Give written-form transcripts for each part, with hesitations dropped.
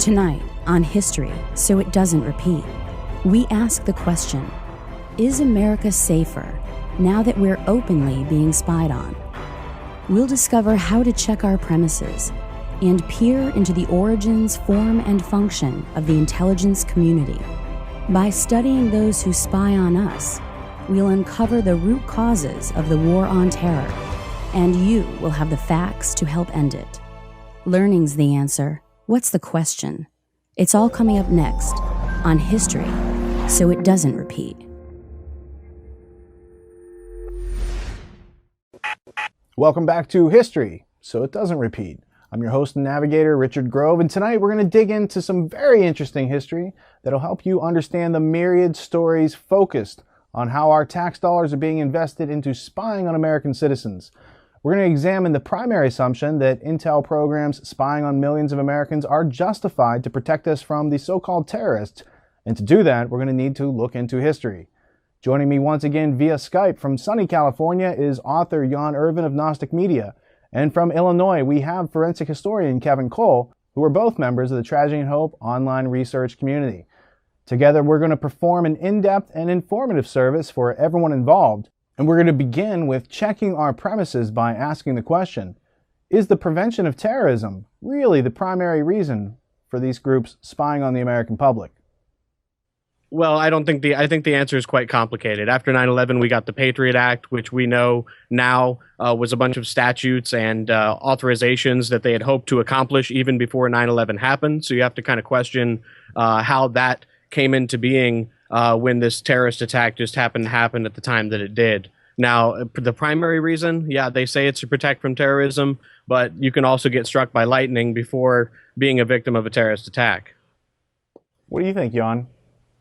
Tonight, on History, So It Doesn't Repeat, we ask the question, is America safer now that we're openly being spied on? We'll discover how to check our premises and peer into the origins, form, and function of the intelligence community. By studying those who spy on us, we'll uncover the root causes of the war on terror, and you will have the facts to help end it. Learning's the answer. What's the question? It's all coming up next on History, So It Doesn't Repeat. Welcome back to History, So It Doesn't Repeat. I'm your host and navigator, Richard Grove, and tonight we're going to dig into some very interesting history that'll help you understand the myriad stories focused on how our tax dollars are being invested into spying on American citizens. We're going to examine the primary assumption that intel programs spying on millions of Americans are justified to protect us from the so-called terrorists, and to do that, we're going to need to look into history. Joining me once again via Skype from sunny California is author Jan Irvin of Gnostic Media, and from Illinois we have forensic historian Kevin Cole, who are both members of the Tragedy and Hope online research community. Together we're going to perform an in-depth and informative service for everyone involved. And we're going to begin with checking our premises by asking the question, is the prevention of terrorism really the primary reason for these groups spying on the American public? Well, I think the answer is quite complicated. After 9/11, we got the Patriot Act, which we know now was a bunch of statutes and authorizations that they had hoped to accomplish even before 9/11 happened. So you have to kind of question how that came into being when this terrorist attack just happened to happen at the time that it did. Now, the primary reason, yeah, they say it's to protect from terrorism, but you can also get struck by lightning before being a victim of a terrorist attack. What do you think, Jan?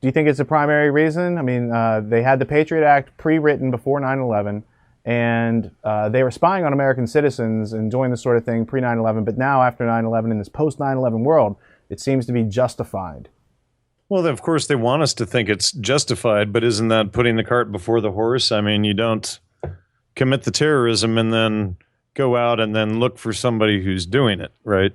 Do you think it's a primary reason? I mean, they had the Patriot Act pre-written before 9/11, and they were spying on American citizens and doing this sort of thing pre-9/11, but now after 9/11, in this post-9/11 world, it seems to be justified. Well, of course, they want us to think it's justified, but isn't that putting the cart before the horse? I mean, you don't commit the terrorism and then go out and then look for somebody who's doing it, right?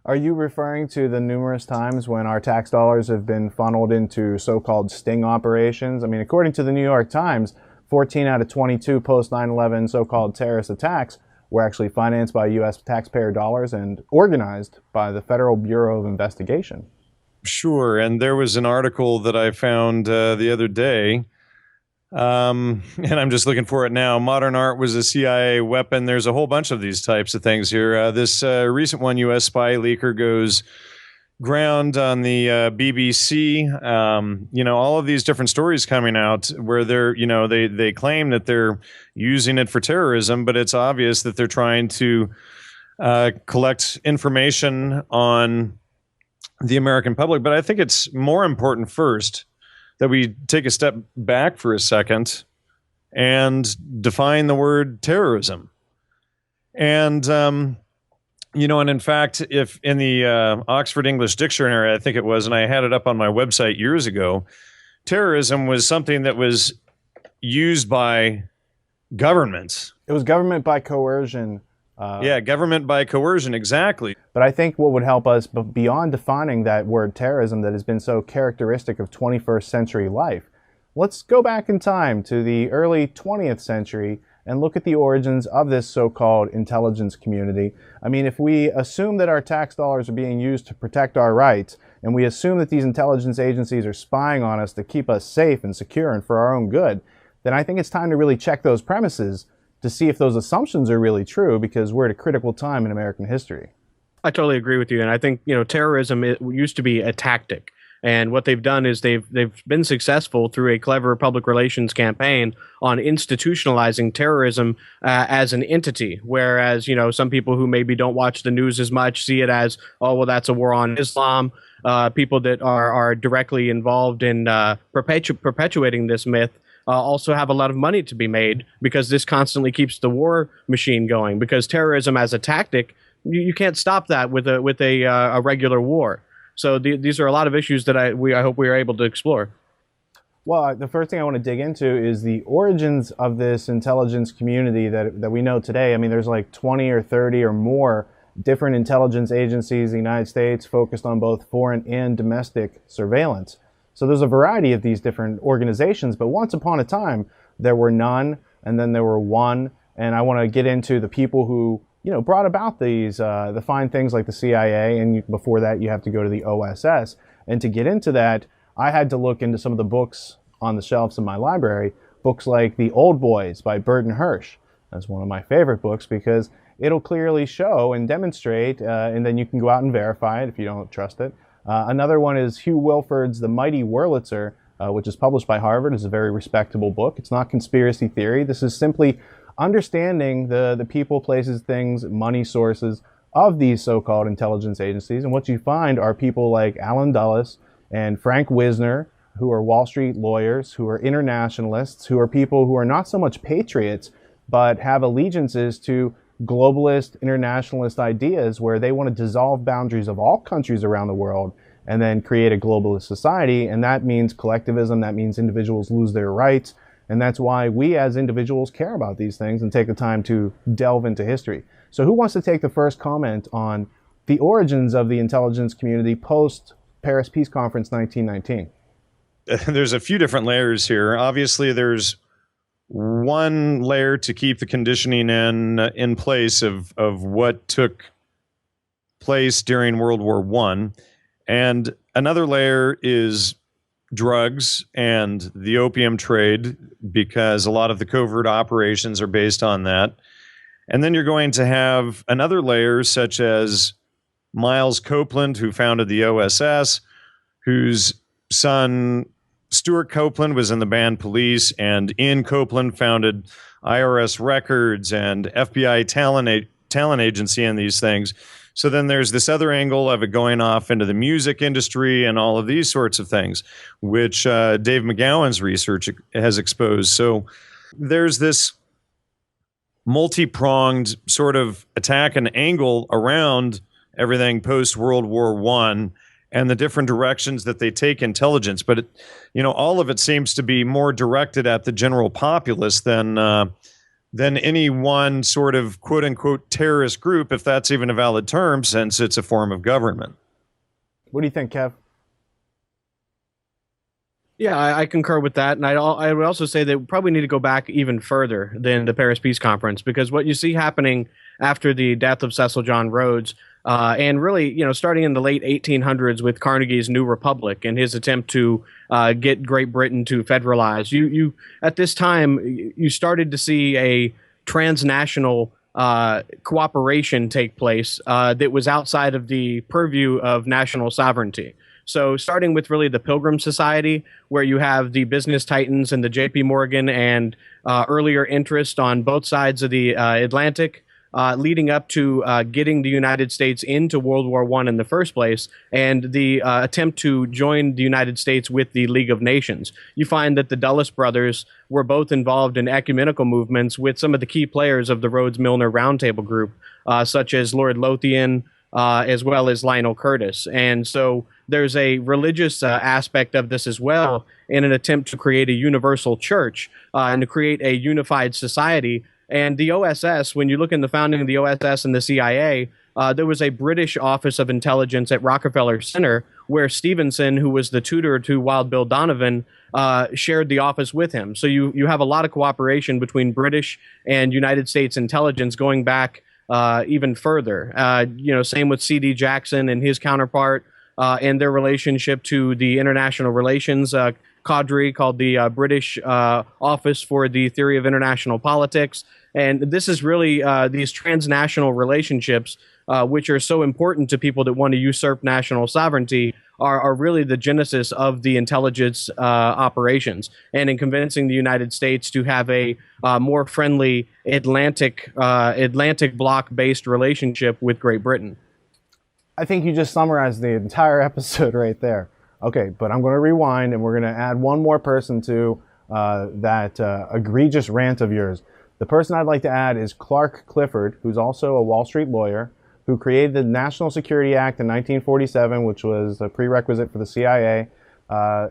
Are you referring to the numerous times when our tax dollars have been funneled into so-called sting operations? I mean, according to the New York Times, 14 out of 22 post-9/11 so-called terrorist attacks were actually financed by U.S. taxpayer dollars and organized by the Federal Bureau of Investigation. Sure, and there was an article that I found the other day, and I'm just looking for it now. Modern art was a CIA weapon. There's a whole bunch of these types of things here. This recent one, U.S. spy leaker goes ground on the BBC. All of these different stories coming out where they claim that they're using it for terrorism, but it's obvious that they're trying to collect information on the American public. But I think it's more important first that we take a step back for a second and define the word terrorism. And and in fact, if in the Oxford English Dictionary, I think it was, and I had it up on my website years ago, terrorism was something that was used by governments. It was government by coercion. Government by coercion, exactly. But I think what would help us, beyond defining that word terrorism that has been so characteristic of 21st century life, let's go back in time to the early 20th century and look at the origins of this so-called intelligence community. I mean, if we assume that our tax dollars are being used to protect our rights, and we assume that these intelligence agencies are spying on us to keep us safe and secure and for our own good, then I think it's time to really check those premises to see if those assumptions are really true, because we're at a critical time in American history. I totally agree with you, and I think terrorism used to be a tactic. And what they've done is they've been successful through a clever public relations campaign on institutionalizing terrorism as an entity. Whereas, some people who maybe don't watch the news as much see it as, oh, well, that's a war on Islam. People that are directly involved in perpetuating this myth also have a lot of money to be made, because this constantly keeps the war machine going. Because terrorism as a tactic, you can't stop that with a regular war. So these are a lot of issues that I hope we are able to explore. Well, the first thing I want to dig into is the origins of this intelligence community that we know today. I mean, there's like 20 or 30 or more different intelligence agencies in the United States focused on both foreign and domestic surveillance. So there's a variety of these different organizations, but once upon a time, there were none, and then there were one. And I want to get into the people who, brought about these, the fine things like the CIA, and before that, you have to go to the OSS. And to get into that, I had to look into some of the books on the shelves in my library, books like The Old Boys by Burton Hirsch. That's one of my favorite books because it'll clearly show and demonstrate, and then you can go out and verify it if you don't trust it. Another one is Hugh Wilford's The Mighty Wurlitzer, which is published by Harvard. It's a very respectable book. It's not conspiracy theory. This is simply understanding the people, places, things, money sources of these so-called intelligence agencies. And what you find are people like Alan Dulles and Frank Wisner, who are Wall Street lawyers, who are internationalists, who are people who are not so much patriots, but have allegiances to globalist, internationalist ideas where they want to dissolve boundaries of all countries around the world and then create a globalist society. And that means collectivism. That means individuals lose their rights. And that's why we as individuals care about these things and take the time to delve into history. So who wants to take the first comment on the origins of the intelligence community post Paris Peace Conference 1919? There's a few different layers here. Obviously, there's one layer to keep the conditioning in place of what took place during World War I. And another layer is drugs and the opium trade, because a lot of the covert operations are based on that. And then you're going to have another layer such as Miles Copeland, who founded the OSS, whose son Stuart Copeland was in the band Police, and Ian Copeland founded IRS Records and FBI talent agency and these things. So then there's this other angle of it going off into the music industry and all of these sorts of things, which Dave McGowan's research has exposed. So there's this multi-pronged sort of attack and angle around everything post-World War I and the different directions that they take intelligence. But, all of it seems to be more directed at the general populace than any one sort of quote-unquote terrorist group, if that's even a valid term, since it's a form of government. What do you think, Kev? Yeah, I concur with that. And I would also say that we probably need to go back even further than the Paris Peace Conference, because what you see happening after the death of Cecil John Rhodes, and really, starting in the late 1800s with Carnegie's New Republic and his attempt to get Great Britain to federalize, you at this time, you started to see a transnational cooperation take place that was outside of the purview of national sovereignty. So starting with really the Pilgrim Society, where you have the business titans and the J.P. Morgan and earlier interest on both sides of the Atlantic, leading up to getting the United States into World War I in the first place, and the attempt to join the United States with the League of Nations. You find that the Dulles brothers were both involved in ecumenical movements with some of the key players of the Rhodes-Milner Roundtable Group, such as Lord Lothian, as well as Lionel Curtis. And so there's a religious aspect of this as well, in an attempt to create a universal church and to create a unified society. And the OSS, when you look in the founding of the OSS and the CIA, there was a British Office of Intelligence at Rockefeller Center where Stevenson, who was the tutor to Wild Bill Donovan, shared the office with him. So you have a lot of cooperation between British and United States intelligence going back even further. Same with C.D. Jackson and his counterpart and their relationship to the international relations cadre called the British Office for the Theory of International Politics. And this is really these transnational relationships, which are so important to people that want to usurp national sovereignty, are really the genesis of the intelligence operations, and in convincing the United States to have a more friendly Atlantic bloc-based relationship with Great Britain. I think you just summarized the entire episode right there. Okay, but I'm going to rewind, and we're going to add one more person to that egregious rant of yours. The person I'd like to add is Clark Clifford, who's also a Wall Street lawyer, who created the National Security Act in 1947, which was a prerequisite for the CIA.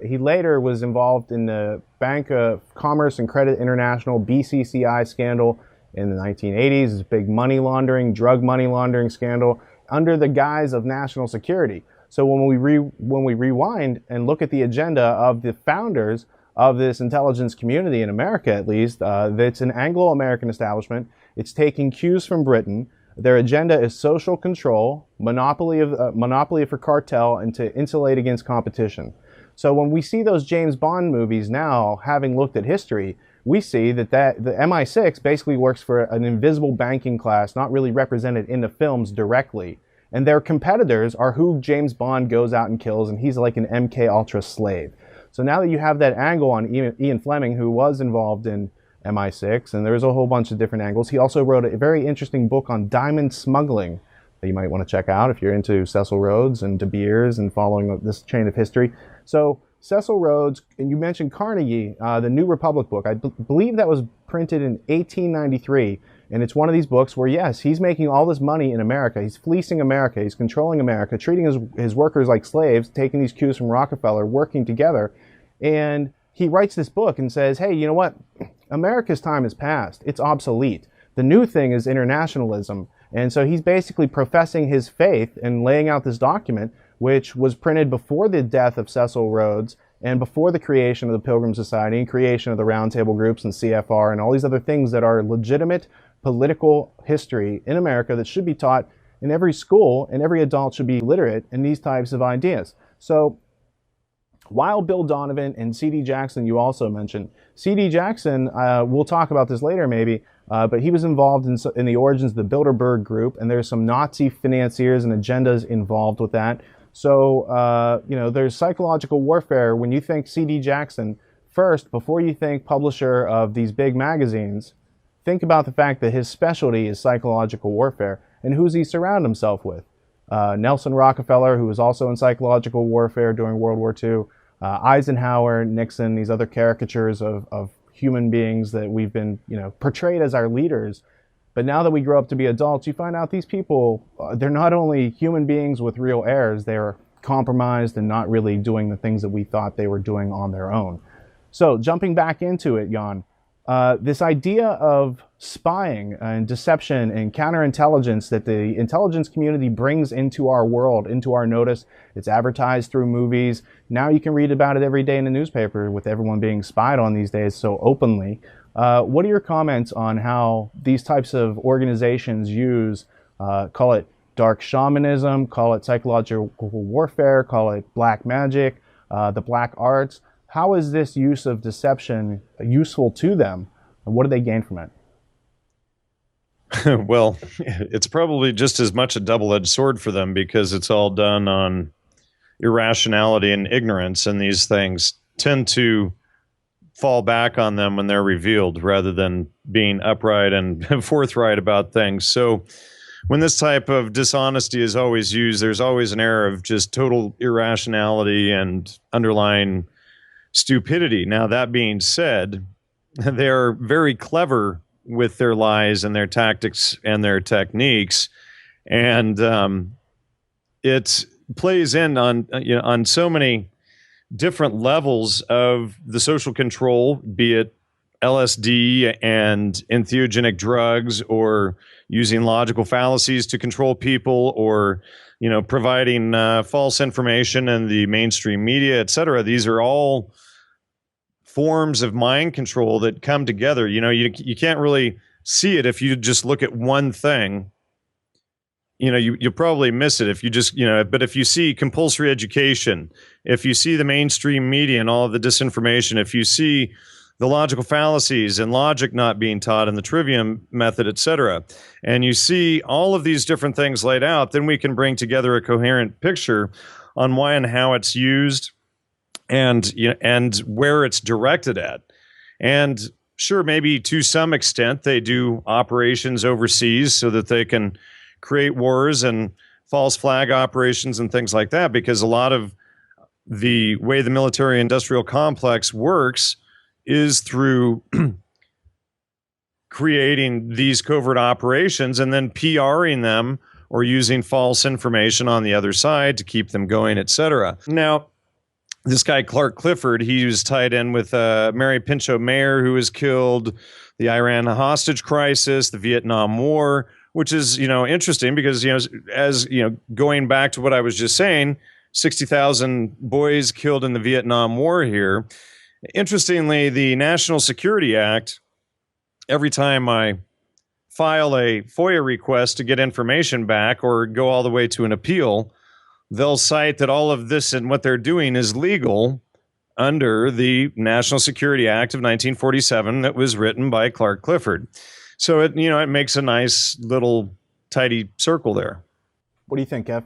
He later was involved in the Bank of Commerce and Credit International, BCCI scandal in the 1980s, this big money laundering, drug money laundering scandal under the guise of national security. So when we rewind and look at the agenda of the founders of this intelligence community in America, at least, it's an Anglo-American establishment. It's taking cues from Britain. Their agenda is social control, monopoly for cartel, and to insulate against competition. So when we see those James Bond movies now, having looked at history, we see that the MI6 basically works for an invisible banking class, not really represented in the films directly. And their competitors are who James Bond goes out and kills, and he's like an MK Ultra slave. So now that you have that angle on Ian Fleming, who was involved in MI6, and there's a whole bunch of different angles. He also wrote a very interesting book on diamond smuggling that you might want to check out if you're into Cecil Rhodes and De Beers and following this chain of history. So Cecil Rhodes, and you mentioned Carnegie, the New Republic book. I believe that was printed in 1893, and it's one of these books where, yes, he's making all this money in America. He's fleecing America. He's controlling America, treating his workers like slaves, taking these cues from Rockefeller, working together. And he writes this book and says, hey, you know what? America's time is past. It's obsolete. The new thing is internationalism. And so he's basically professing his faith and laying out this document, which was printed before the death of Cecil Rhodes and before the creation of the Pilgrim Society and creation of the Roundtable groups and CFR and all these other things that are legitimate political history in America that should be taught in every school, and every adult should be literate in these types of ideas. So while Bill Donovan and C.D. Jackson, you also mentioned, C.D. Jackson, we'll talk about this later maybe, but he was involved in the origins of the Bilderberg Group, and there's some Nazi financiers and agendas involved with that. So, there's psychological warfare. When you think C.D. Jackson, first, before you think publisher of these big magazines, think about the fact that his specialty is psychological warfare. And who's he surround himself with? Nelson Rockefeller, who was also in psychological warfare during World War II, Eisenhower, Nixon, these other caricatures of human beings that we've been, portrayed as our leaders. But now that we grow up to be adults, you find out these people, they're not only human beings with real errors, they're compromised and not really doing the things that we thought they were doing on their own. So jumping back into it, Jan, this idea of spying and deception and counterintelligence that the intelligence community brings into our world, into our notice, it's advertised through movies. Now you can read about it every day in the newspaper with everyone being spied on these days so openly. What are your comments on how these types of organizations use, call it dark shamanism, call it psychological warfare, call it black magic, the black arts? How is this use of deception useful to them, and what do they gain from it? Well, it's probably just as much a double-edged sword for them because it's all done on irrationality and ignorance, and these things tend to fall back on them when they're revealed rather than being upright and forthright about things. So when this type of dishonesty is always used, there's always an air of just total irrationality and underlying stupidity. Now, that being said, they're very clever with their lies and their tactics and their techniques, and it plays in on so many different levels of the social control, be it LSD and entheogenic drugs, or using logical fallacies to control people, or providing false information in the mainstream media, etc. These are all forms of mind control that come together. You can't really see it if you just look at one thing. You'll probably miss it if you just, but if you see compulsory education, if you see the mainstream media and all of the disinformation, if you see the logical fallacies and logic not being taught in the trivium method, etc., and you see all of these different things laid out, then we can bring together a coherent picture on why and how it's used and where it's directed at. And sure, maybe to some extent they do operations overseas so that they can create wars and false flag operations and things like that, because a lot of the way the military industrial complex works is through creating these covert operations and then PRing them or using false information on the other side to keep them going, etc. Now, this guy, Clark Clifford, he was tied in with Mary Pinchot Mayer, who was killed, the Iran hostage crisis, the Vietnam War, which is, interesting because, as, going back to what I was just saying, 60,000 boys killed in the Vietnam War here. Interestingly, the National Security Act, every time I file a FOIA request to get information back or go all the way to an appeal, they'll cite that all of this and what they're doing is legal under the National Security Act of 1947 that was written by Clark Clifford. So it makes a nice little tidy circle there. What do you think, Kev?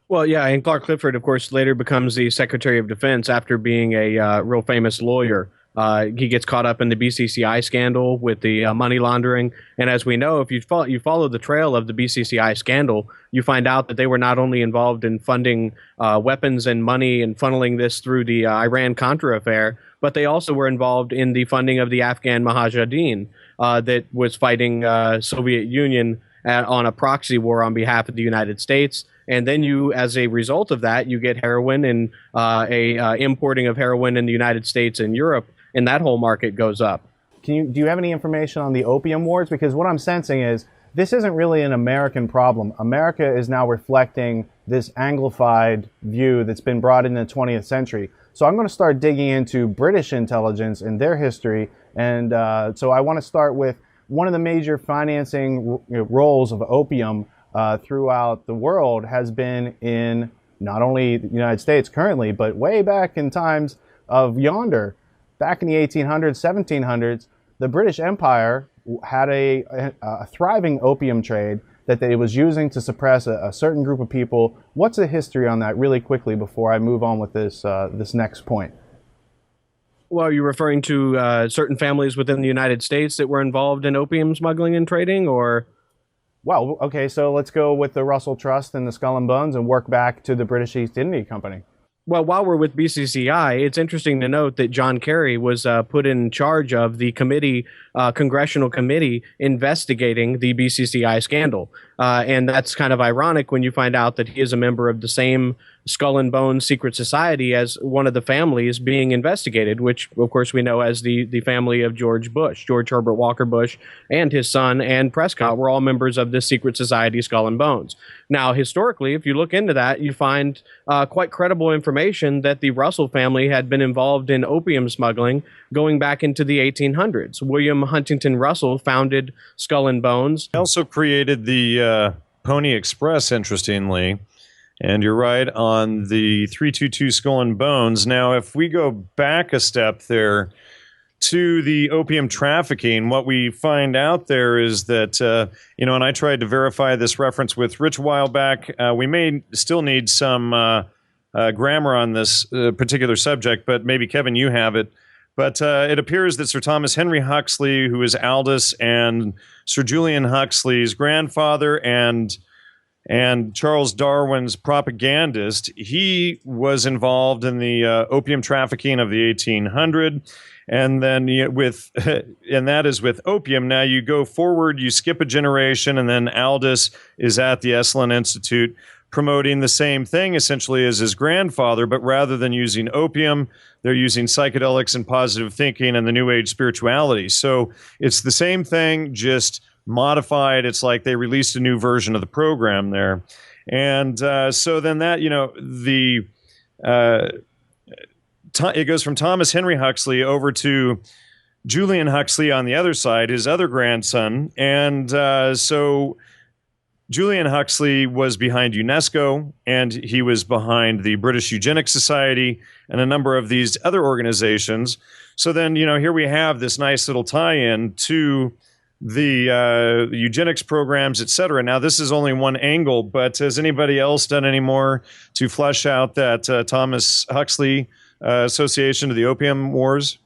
Well, yeah, and Clark Clifford, of course, later becomes the Secretary of Defense after being a real famous lawyer. He gets caught up in the BCCI scandal with the money laundering. And as we know, if you follow the trail of the BCCI scandal, you find out that they were not only involved in funding weapons and money and funneling this through the Iran-Contra affair, but they also were involved in the funding of the Afghan Mujahideen that was fighting Soviet Union on a proxy war on behalf of the United States. And then you, as a result of that, you get heroin and importing of heroin in the United States and Europe, and that whole market goes up. Do you have any information on the opium wars? Because what I'm sensing is this isn't really an American problem. America is now reflecting this Anglified view that's been brought in the 20th century. So I'm going to start digging into British intelligence and their history. And so I want to start with one of the major financing roles of opium throughout the world has been in not only the United States currently, but way back in times of yonder. Back in the 1800s, 1700s, the British Empire had a thriving opium trade that it was using to suppress a certain group of people. What's the history on that really quickly before I move on with this next point? Well, are you referring to certain families within the United States that were involved in opium smuggling and trading, or? Well, okay, so let's go with the Russell Trust and the Skull and Bones and work back to the British East India Company. Well, while we're with BCCI, it's interesting to note that John Kerry was put in charge of the congressional committee investigating the BCCI scandal. And that's kind of ironic when you find out that he is a member of the same Skull and Bones secret society as one of the families being investigated, which, of course, we know as the family of George Bush. George Herbert Walker Bush and his son and Prescott were all members of this secret society, Skull and Bones. Now, historically, if you look into that, you find quite credible information that the Russell family had been involved in opium smuggling going back into the 1800s. William Huntington Russell founded Skull and Bones. He also created the Pony Express, interestingly. And you're right on the 322 Skull and Bones. Now, if we go back a step there to the opium trafficking, what we find out there is that, and I tried to verify this reference with Rich a while back. We may still need some grammar on this particular subject, but maybe, Kevin, you have it. But it appears that Sir Thomas Henry Huxley, who is Aldous and Sir Julian Huxley's grandfather and Charles Darwin's propagandist, he was involved in the opium trafficking of the 1800s. And then and that is with opium. Now you go forward, you skip a generation, and then Aldous is at the Esalen Institute promoting the same thing essentially as his grandfather, but rather than using opium, they're using psychedelics and positive thinking and the New Age spirituality. So it's the same thing, just modified. It's like they released a new version of the program there. And so then that, it goes from Thomas Henry Huxley over to Julian Huxley on the other side, his other grandson. And so Julian Huxley was behind UNESCO, and he was behind the British Eugenics Society and a number of these other organizations. So then, here we have this nice little tie-in to the eugenics programs, et cetera. Now, this is only one angle, but has anybody else done any more to flesh out that Thomas Huxley association to the opium wars?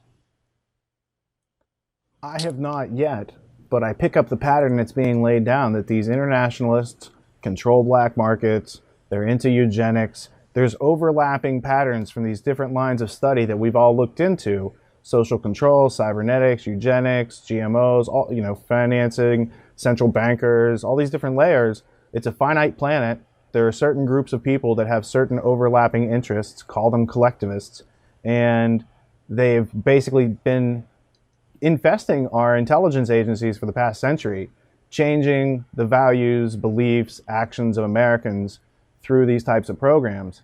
I have not yet, but I pick up the pattern that's being laid down, that these internationalists control black markets, they're into eugenics. There's overlapping patterns from these different lines of study that we've all looked into: social control, cybernetics, eugenics, GMOs, all, financing, central bankers, all these different layers. It's a finite planet. There are certain groups of people that have certain overlapping interests, call them collectivists, and they've basically been infesting our intelligence agencies for the past century, changing the values, beliefs, actions of Americans through these types of programs.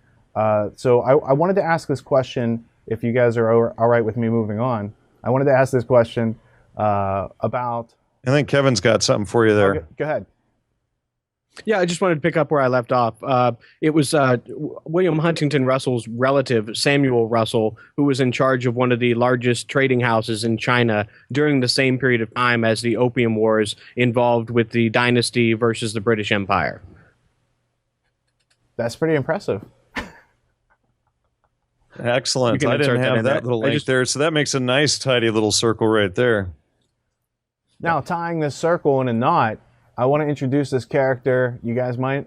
So I wanted to ask this question, if you guys are all right with me moving on. I wanted to ask this question about... I think Kevin's got something for you there. Okay, go ahead. Yeah, I just wanted to pick up where I left off. It was William Huntington Russell's relative, Samuel Russell, who was in charge of one of the largest trading houses in China during the same period of time as the Opium Wars involved with the dynasty versus the British Empire. That's pretty impressive. Excellent. I didn't have that little link there, so that makes a nice, tidy little circle right there. Now, tying this circle in a knot, I want to introduce this character. You guys may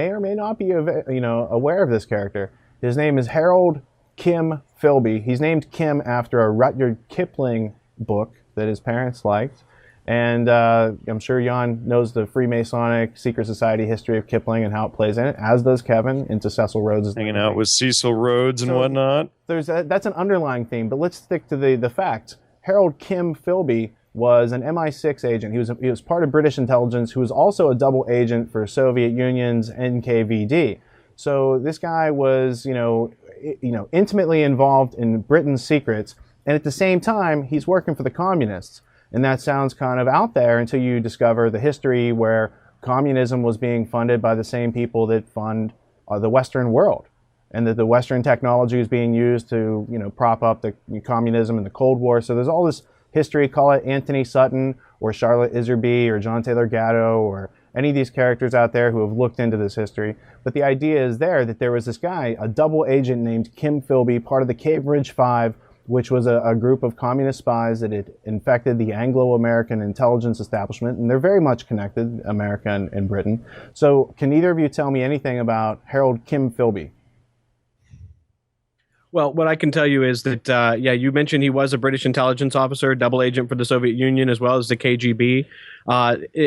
or may not be aware of this character. His name is Harold Kim Philby. He's named Kim after a Rudyard Kipling book that his parents liked. And I'm sure Jan knows the Freemasonic secret society history of Kipling and how it plays in it, as does Kevin, into Cecil Rhodes. Hanging out with Cecil Rhodes and whatnot. That's an underlying theme, but let's stick to the facts. Harold Kim Philby was an MI6 agent. He was part of British intelligence, who was also a double agent for Soviet Union's NKVD. So this guy was, intimately involved in Britain's secrets, and at the same time, he's working for the communists. And that sounds kind of out there until you discover the history where communism was being funded by the same people that fund the Western world, and that the Western technology is being used to, prop up the communism in the Cold War. So there's all this history. Call it Anthony Sutton or Charlotte Iserby or John Taylor Gatto or any of these characters out there who have looked into this history. But the idea is that there was this guy, a double agent named Kim Philby, part of the Cambridge Five, which was a group of communist spies that had infected the Anglo-American intelligence establishment, and they're very much connected, America and Britain. So can either of you tell me anything about Harold Kim Philby? Well, what I can tell you is that, you mentioned he was a British intelligence officer, double agent for the Soviet Union as well as the KGB.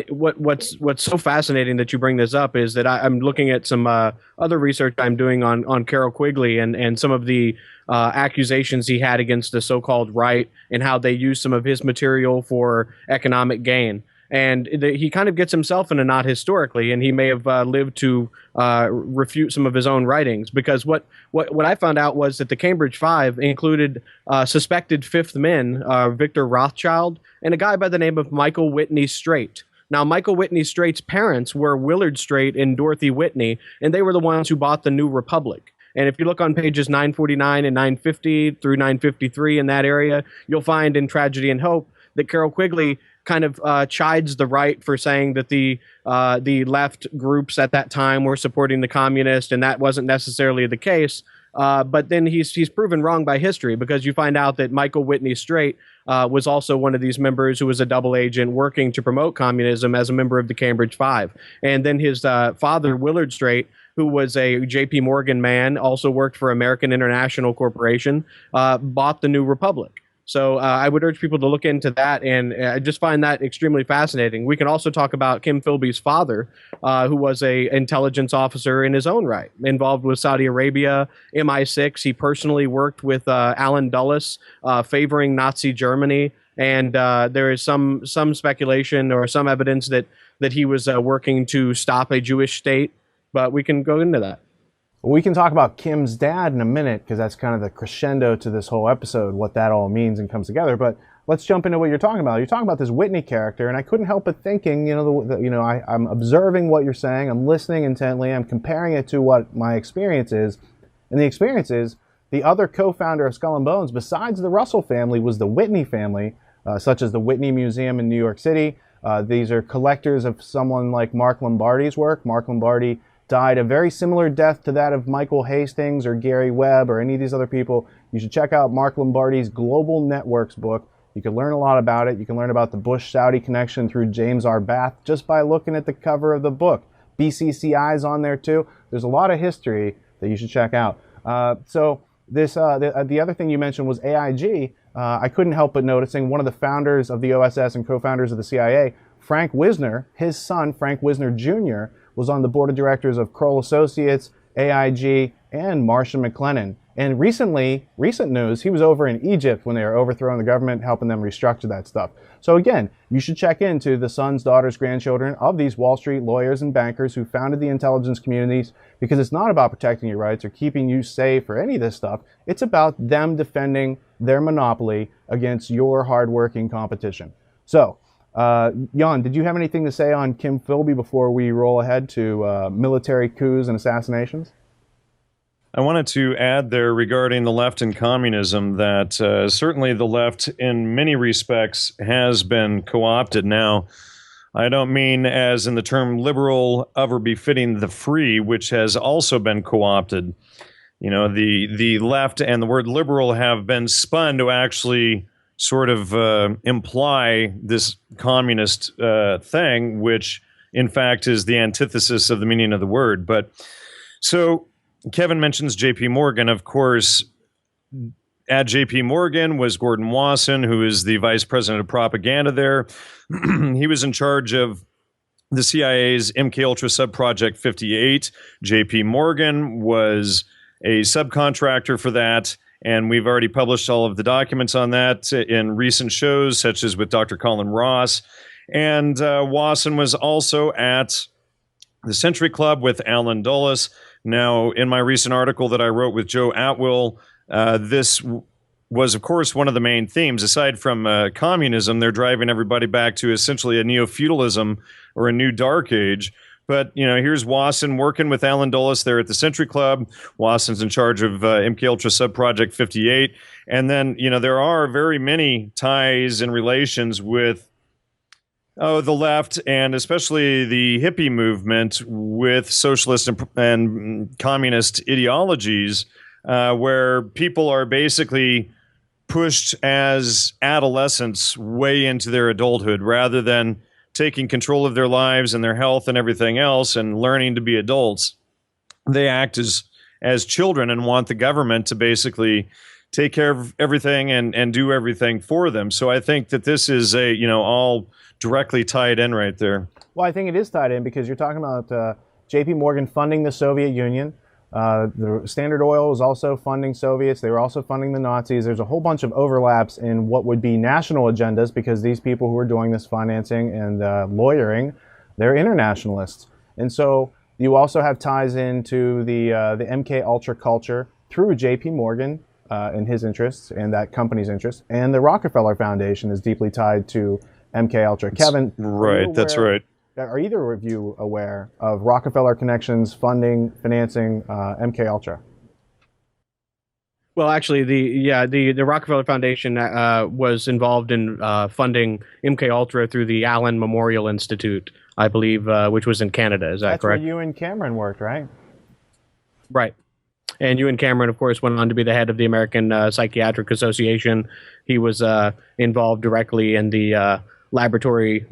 What's so fascinating that you bring this up is that I'm looking at some other research I'm doing on Carroll Quigley and some of the accusations he had against the so-called right and how they used some of his material for economic gain. And he kind of gets himself in a knot historically, and he may have lived to refute some of his own writings. Because what I found out was that the Cambridge Five included suspected fifth men, Victor Rothschild, and a guy by the name of Michael Whitney Straight. Now, Michael Whitney Straight's parents were Willard Straight and Dorothy Whitney, and they were the ones who bought the New Republic. And if you look on pages 949 and 950 through 953 in that area, you'll find in Tragedy and Hope that Carroll Quigley kind of chides the right for saying that the left groups at that time were supporting the communists, and that wasn't necessarily the case. But then he's proven wrong by history, because you find out that Michael Whitney Straight was also one of these members who was a double agent working to promote communism as a member of the Cambridge Five. And then his father, Willard Straight, who was a J.P. Morgan man, also worked for American International Corporation, bought the New Republic. So I would urge people to look into that, and I just find that extremely fascinating. We can also talk about Kim Philby's father, who was an intelligence officer in his own right, involved with Saudi Arabia, MI6. He personally worked with Alan Dulles, favoring Nazi Germany, and there is some speculation or some evidence that he was working to stop a Jewish state, but we can go into that. We can talk about Kim's dad in a minute, because that's kind of the crescendo to this whole episode, what that all means and comes together. But let's jump into what you're talking about. You're talking about this Whitney character, and I couldn't help but thinking, I'm observing what you're saying, I'm listening intently, I'm comparing it to what my experience is. And the experience is the other co-founder of Skull and Bones, besides the Russell family, was the Whitney family, such as the Whitney Museum in New York City. These are collectors of someone like Mark Lombardi's work. Mark Lombardi died a very similar death to that of Michael Hastings or Gary Webb or any of these other people. You should check out Mark Lombardi's Global Networks book. You can learn a lot about it. You can learn about the Bush-Saudi connection through James R. Bath just by looking at the cover of the book. BCCI's on there too. There's a lot of history that you should check out. So the other thing you mentioned was AIG. I couldn't help but noticing one of the founders of the OSS and co-founders of the CIA, Frank Wisner, his son, Frank Wisner Jr., was on the board of directors of Kroll Associates, AIG, and Marsh & McLennan. And recent news, he was over in Egypt when they were overthrowing the government, helping them restructure that stuff. So again, you should check into the sons, daughters, grandchildren of these Wall Street lawyers and bankers who founded the intelligence communities, because it's not about protecting your rights or keeping you safe or any of this stuff. It's about them defending their monopoly against your hardworking competition. So, Jan, did you have anything to say on Kim Philby before we roll ahead to military coups and assassinations? I wanted to add there regarding the left and communism that certainly the left in many respects has been co-opted. Now, I don't mean as in the term liberal of or befitting the free, which has also been co-opted. You know, the left and the word liberal have been spun to actually sort of imply this communist thing, which in fact is the antithesis of the meaning of the word. But so Kevin mentions J.P. Morgan. Of course, at J.P. Morgan was Gordon Wasson, who is the vice president of propaganda there. He was in charge of the CIA's MKUltra subproject 58. J.P. Morgan was a subcontractor for that, and we've already published all of the documents on that in recent shows, such as with Dr. Colin Ross. And Wasson was also at the Century Club with Alan Dulles. Now, in my recent article that I wrote with Joe Atwill, this was, of course, one of the main themes. Aside from communism, they're driving everybody back to essentially a neo-feudalism or a new dark age. But, you know, here's Wasson working with Alan Dulles there at the Century Club. Wasson's in charge of MKUltra Subproject 58. And then, you know, there are very many ties and relations with the left, and especially the hippie movement, with socialist and communist ideologies, where people are basically pushed as adolescents way into their adulthood rather than taking control of their lives and their health and everything else and learning to be adults. They act as children and want the government to basically take care of everything and do everything for them. So I think that this is all directly tied in right there. Well, I think it is tied in because you're talking about J.P. Morgan funding the Soviet Union. The Standard Oil was also funding Soviets. They were also funding the Nazis. There's a whole bunch of overlaps in what would be national agendas, because these people who are doing this financing and lawyering, they're internationalists. And so you also have ties into the MK Ultra culture through J.P. Morgan and his interests and that company's interests. And the Rockefeller Foundation is deeply tied to MK Ultra. Kevin, right, that's right. Are either of you aware of Rockefeller connections, financing MK Ultra? Well, actually, the Rockefeller Foundation was involved in funding MK Ultra through the Allen Memorial Institute, I believe, which was in Canada. Is that That's correct? That's where you and Cameron worked, right? Right. And Ewan Cameron, of course, went on to be the head of the American Psychiatric Association. He was involved directly in the laboratory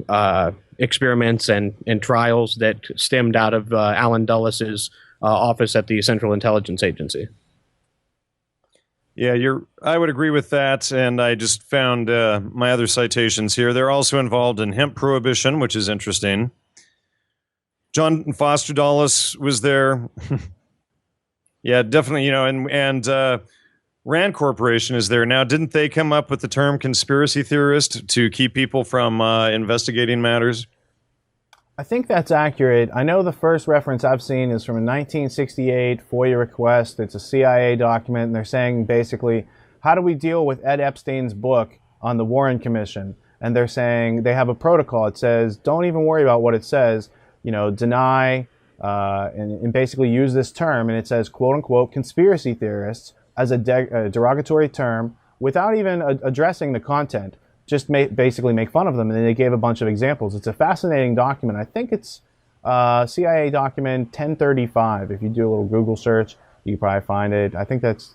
experiments and trials that stemmed out of Alan Dulles' office at the Central Intelligence Agency. Yeah, I would agree with that, and I just found my other citations here. They're also involved in hemp prohibition, which is interesting. John Foster Dulles was there. Yeah, definitely, and Rand Corporation is there now. Didn't they come up with the term conspiracy theorist to keep people from investigating matters? I think that's accurate. I know the first reference I've seen is from a 1968 FOIA request. It's a CIA document, and they're saying basically, how do we deal with Ed Epstein's book on the Warren Commission? And they're saying they have a protocol. It says, don't even worry about what it says, deny, and basically use this term. And it says, quote unquote, conspiracy theorists as a derogatory term without even addressing the content. Just basically make fun of them, and then they gave a bunch of examples. It's a fascinating document. I think it's CIA document 1035. If you do a little Google search, you can probably find it. I think that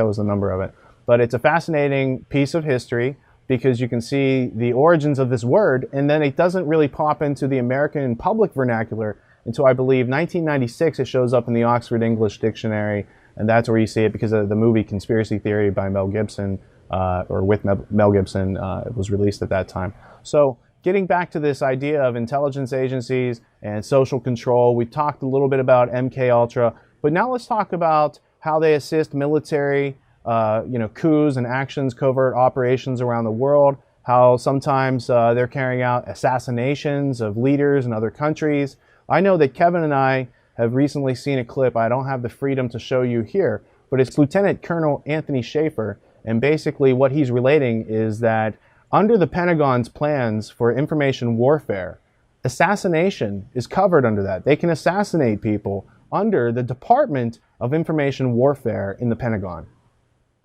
was the number of it. But it's a fascinating piece of history because you can see the origins of this word, and then it doesn't really pop into the American public vernacular until, I believe, 1996. It shows up in the Oxford English Dictionary, and that's where you see it because of the movie Conspiracy Theory by Mel Gibson. Or with Mel Gibson, it was released at that time. So getting back to this idea of intelligence agencies and social control, we talked a little bit about MK Ultra, but now let's talk about how they assist military, coups and actions, covert operations around the world, how sometimes they're carrying out assassinations of leaders in other countries. I know that Kevin and I have recently seen a clip. I don't have the freedom to show you here, but it's Lieutenant Colonel Anthony Schaefer, and basically what he's relating is that under the Pentagon's plans for information warfare, assassination is covered under that. They can assassinate people under the Department of Information Warfare in the Pentagon.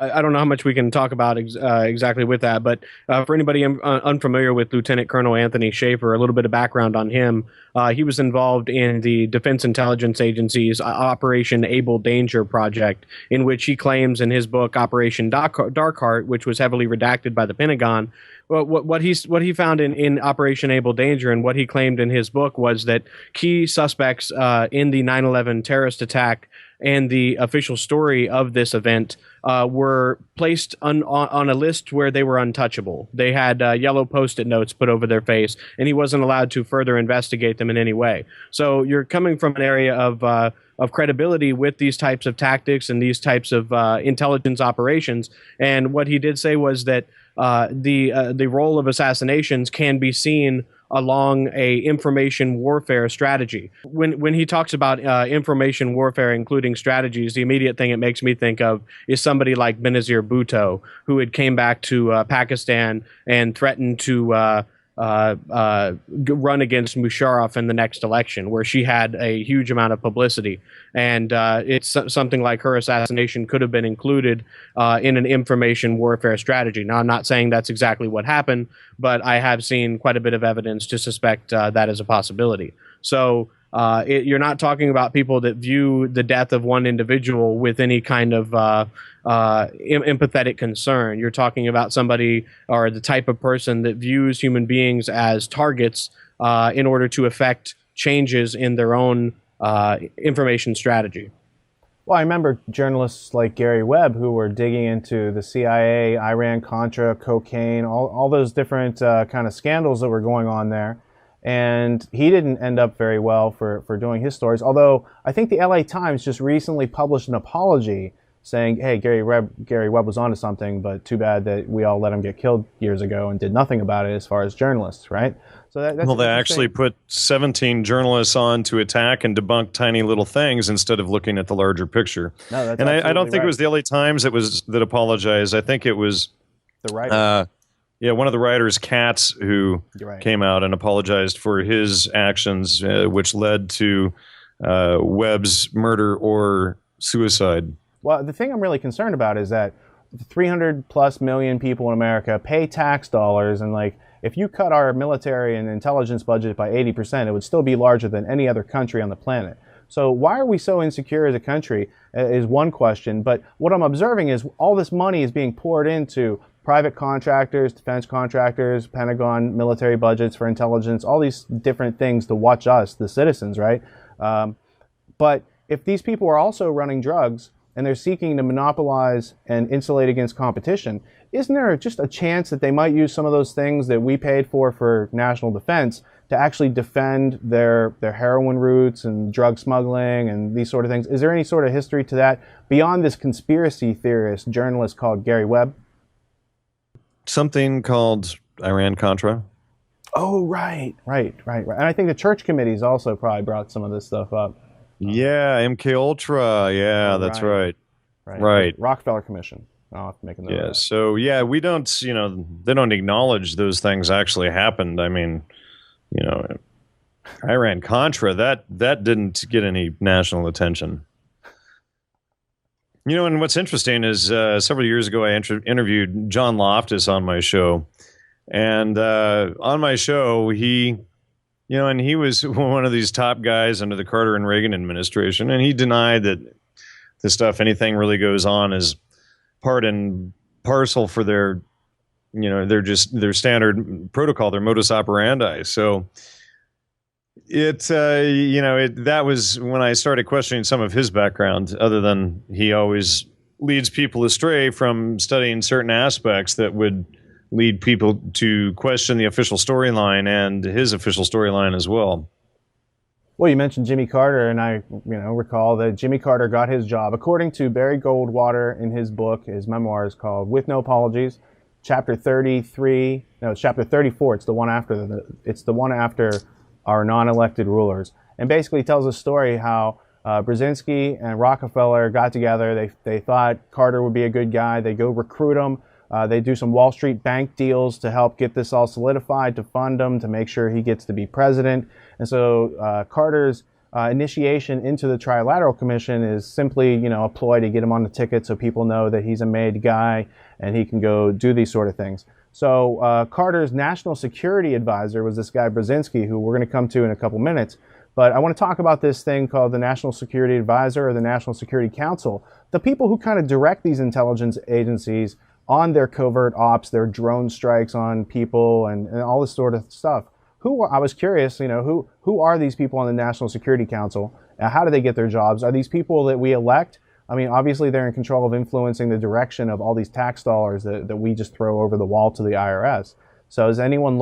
I don't know how much we can talk about exactly with that, but for anybody unfamiliar with Lieutenant Colonel Anthony Schaefer, a little bit of background on him. He was involved in the Defense Intelligence Agency's Operation Able Danger project, in which he claims in his book Operation Darkheart, which was heavily redacted by the Pentagon. Well, what he found in Operation Able Danger and what he claimed in his book was that key suspects in the 9/11 terrorist attack and the official story of this event were placed on a list where they were untouchable. They had yellow Post-it notes put over their face, and he wasn't allowed to further investigate them in any way. So you're coming from an area of credibility with these types of tactics and these types of intelligence operations. And what he did say was that the role of assassinations can be seen along a information warfare strategy. When he talks about information warfare, including strategies, the immediate thing it makes me think of is somebody like Benazir Bhutto, who had came back to Pakistan and threatened to run against Musharraf in the next election, where she had a huge amount of publicity. And it's something like her assassination could have been included in an information warfare strategy. Now, I'm not saying that's exactly what happened, but I have seen quite a bit of evidence to suspect that as a possibility. So you're not talking about people that view the death of one individual with any kind of empathetic concern. You're talking about somebody or the type of person that views human beings as targets in order to effect changes in their own information strategy. Well, I remember journalists like Gary Webb who were digging into the CIA, Iran-Contra, cocaine, all those different kind of scandals that were going on there. And he didn't end up very well for doing his stories. Although I think the LA Times just recently published an apology saying, hey, Gary Webb was onto something, but too bad that we all let him get killed years ago and did nothing about it as far as journalists, right? So that's well, they actually put 17 journalists on to attack and debunk tiny little things instead of looking at the larger picture. No, that's and I don't think it was the LA Times that apologized. I think it was the writer. Yeah, one of the writers, Katz, who came out and apologized for his actions, which led to Webb's murder or suicide. Well, the thing I'm really concerned about is that 300 plus million people in America pay tax dollars, and like if you cut our military and intelligence budget by 80%, it would still be larger than any other country on the planet. So why are we so insecure as a country is one question. But what I'm observing is all this money is being poured into private contractors, defense contractors, Pentagon, military budgets for intelligence, all these different things to watch us, the citizens, right? But if these people are also running drugs and they're seeking to monopolize and insulate against competition, isn't there just a chance that they might use some of those things that we paid for national defense to actually defend their heroin routes and drug smuggling and these sort of things? Is there any sort of history to that beyond this conspiracy theorist journalist called Gary Webb? Something called Iran-Contra. Oh, right. And I think the church committees also probably brought some of this stuff up. Yeah, MK Ultra. Yeah, that's right. Rockefeller Commission. I'll have to make a note of that. So yeah, we don't, they don't acknowledge those things actually happened. I mean, Iran-Contra, that didn't get any national attention. And what's interesting is several years ago I interviewed John Loftus on my show, and on my show he, and he was one of these top guys under the Carter and Reagan administration, and he denied that the stuff, anything really goes on, is part and parcel for their, their standard protocol, their modus operandi. So that was when I started questioning some of his background, other than he always leads people astray from studying certain aspects that would lead people to question the official storyline and his official storyline as well. Well, you mentioned Jimmy Carter, and I, recall that Jimmy Carter got his job, according to Barry Goldwater in his book, his memoirs called "With No Apologies," chapter 33. No, it's chapter 34. It's the one after it's the one after our non-elected rulers, and basically tells a story how Brzezinski and Rockefeller got together. They thought Carter would be a good guy. They go recruit him. They do some Wall Street bank deals to help get this all solidified, to fund him, to make sure he gets to be president. And so Carter's initiation into the Trilateral Commission is simply, a ploy to get him on the ticket so people know that he's a made guy and he can go do these sort of things. So Carter's national security advisor was this guy Brzezinski, who we're going to come to in a couple minutes. But I want to talk about this thing called the National Security Advisor or the National Security Council, the people who kind of direct these intelligence agencies on their covert ops, their drone strikes on people, and all this sort of stuff. I was curious, who are these people on the National Security Council? How do they get their jobs? Are these people that we elect? I mean, obviously they're in control of influencing the direction of all these tax dollars that we just throw over the wall to the IRS. So has anyone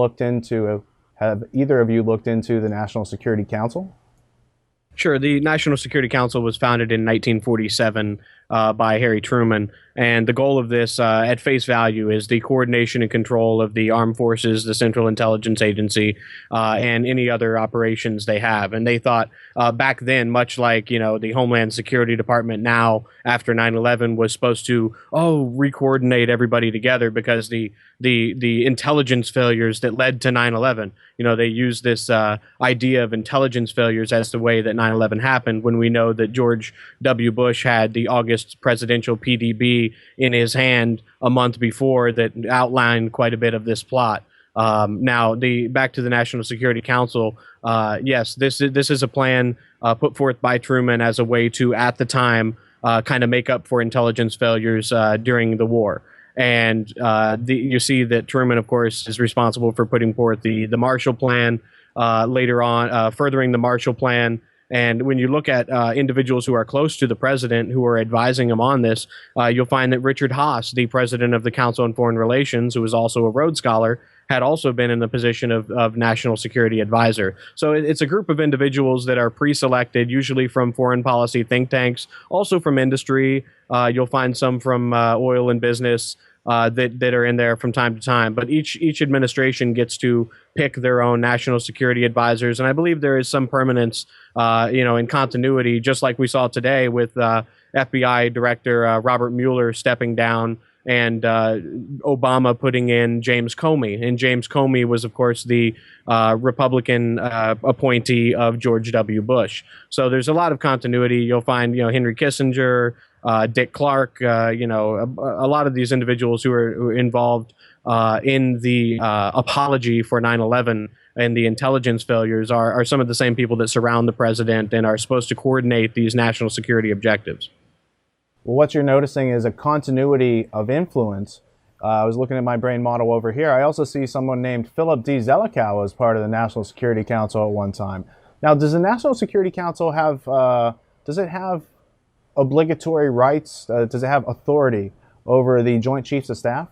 have either of you looked into the National Security Council? Sure. The National Security Council was founded in 1947 by Harry Truman. And the goal of this, at face value, is the coordination and control of the armed forces, the Central Intelligence Agency, and any other operations they have. And they thought back then, much like, the Homeland Security Department now after 9/11 was supposed to, re-coordinate everybody together because the intelligence failures that led to 9/11, they use this idea of intelligence failures as the way that 9/11 happened, when we know that George W. Bush had the August presidential PDB in his hand a month before that outlined quite a bit of this plot. Now, back to the National Security Council. Yes, this is a plan put forth by Truman as a way to, at the time, kind of make up for intelligence failures during the war. And you see that Truman, of course, is responsible for putting forth the Marshall Plan, later on furthering the Marshall Plan. And when you look at individuals who are close to the president who are advising him on this, you'll find that Richard Haas, the president of the Council on Foreign Relations, who is also a Rhodes Scholar, had also been in the position of National Security Advisor. So it's a group of individuals that are pre-selected, usually from foreign policy think tanks, also from industry. You'll find some from oil and business that are in there from time to time. But each administration gets to pick their own national security advisors, and I believe there is some permanence, in continuity, just like we saw today with FBI Director Robert Mueller stepping down and Obama putting in James Comey. And James Comey was, of course, the Republican appointee of George W. Bush. So there's a lot of continuity. You'll find, Henry Kissinger, Dick Clark, a lot of these individuals who are involved in the apology for 9/11 and the intelligence failures are some of the same people that surround the president and are supposed to coordinate these national security objectives. Well, what you're noticing is a continuity of influence. I was looking at my brain model over here. I also see someone named Philip D. Zelikow as part of the National Security Council at one time. Now, does the National Security Council have, does it have obligatory rights? Does it have authority over the Joint Chiefs of Staff?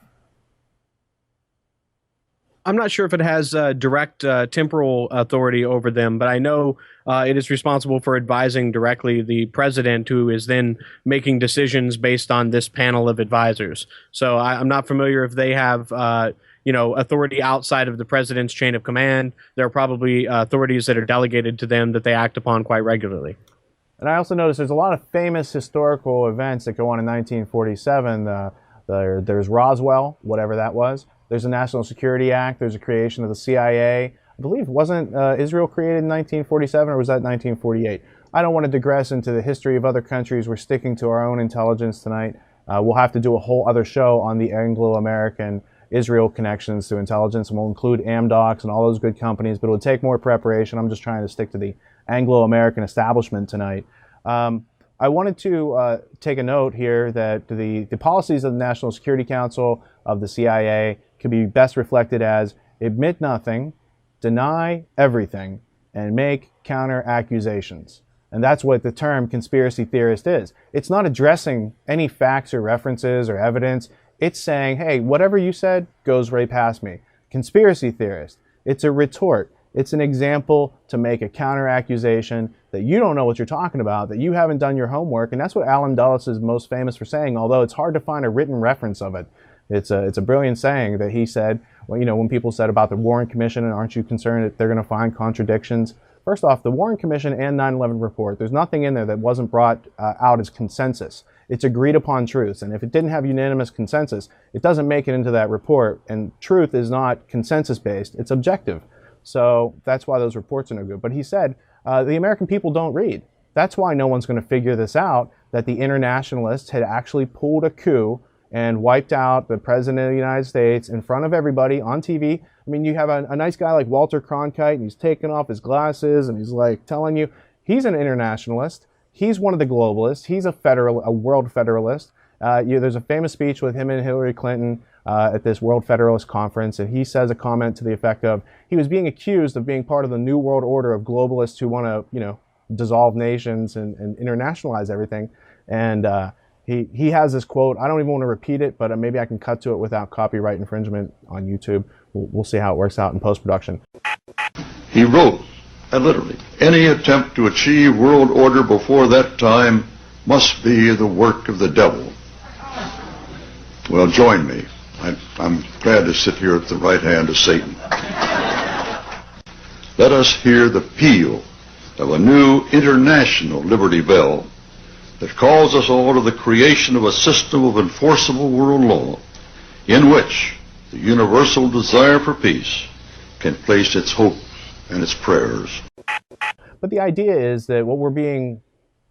I'm not sure if it has direct temporal authority over them, but I know it is responsible for advising directly the president, who is then making decisions based on this panel of advisors. So I'm not familiar if they have authority outside of the president's chain of command. There are probably authorities that are delegated to them that they act upon quite regularly. And I also noticed there's a lot of famous historical events that go on in 1947. There's Roswell, whatever that was. There's a National Security Act. There's a creation of the CIA. I believe, wasn't Israel created in 1947, or was that 1948? I don't want to digress into the history of other countries. We're sticking to our own intelligence tonight. We'll have to do a whole other show on the Anglo-American Israel connections to intelligence, and we'll include Amdocs and all those good companies, but it would take more preparation. I'm just trying to stick to the Anglo-American establishment tonight. I wanted to take a note here that the policies of the National Security Council, of the CIA, can be best reflected as admit nothing, deny everything, and make counter accusations. And that's what the term conspiracy theorist is. It's not addressing any facts or references or evidence. It's saying, hey, whatever you said goes right past me. Conspiracy theorist, it's a retort. It's an example to make a counter accusation that you don't know what you're talking about, that you haven't done your homework. And that's what Allen Dulles is most famous for saying, although it's hard to find a written reference of it. It's a brilliant saying that he said, well, when people said about the Warren Commission, and aren't you concerned that they're going to find contradictions? First off, the Warren Commission and 9/11 report, there's nothing in there that wasn't brought out as consensus. It's agreed upon truths. And if it didn't have unanimous consensus, it doesn't make it into that report. And truth is not consensus based, it's objective. So that's why those reports are no good. But he said, the American people don't read. That's why no one's going to figure this out, that the internationalists had actually pulled a coup and wiped out the president of the United States in front of everybody on TV. I mean, you have a nice guy like Walter Cronkite, and he's taking off his glasses, and he's like telling you he's an internationalist. He's one of the globalists. He's a world federalist. There's a famous speech with him and Hillary Clinton at this World Federalist Conference, and he says a comment to the effect of he was being accused of being part of the New World Order of globalists who want to, dissolve nations and internationalize everything. And he has this quote. I don't even want to repeat it, but maybe I can cut to it without copyright infringement on YouTube. We'll see how it works out in post-production. He wrote, literally, any attempt to achieve world order before that time must be the work of the devil. Well, join me. I'm glad to sit here at the right hand of Satan. Let us hear the peal of a new international Liberty Bell that calls us all to the creation of a system of enforceable world law in which the universal desire for peace can place its hopes and its prayers. But the idea is that what we're being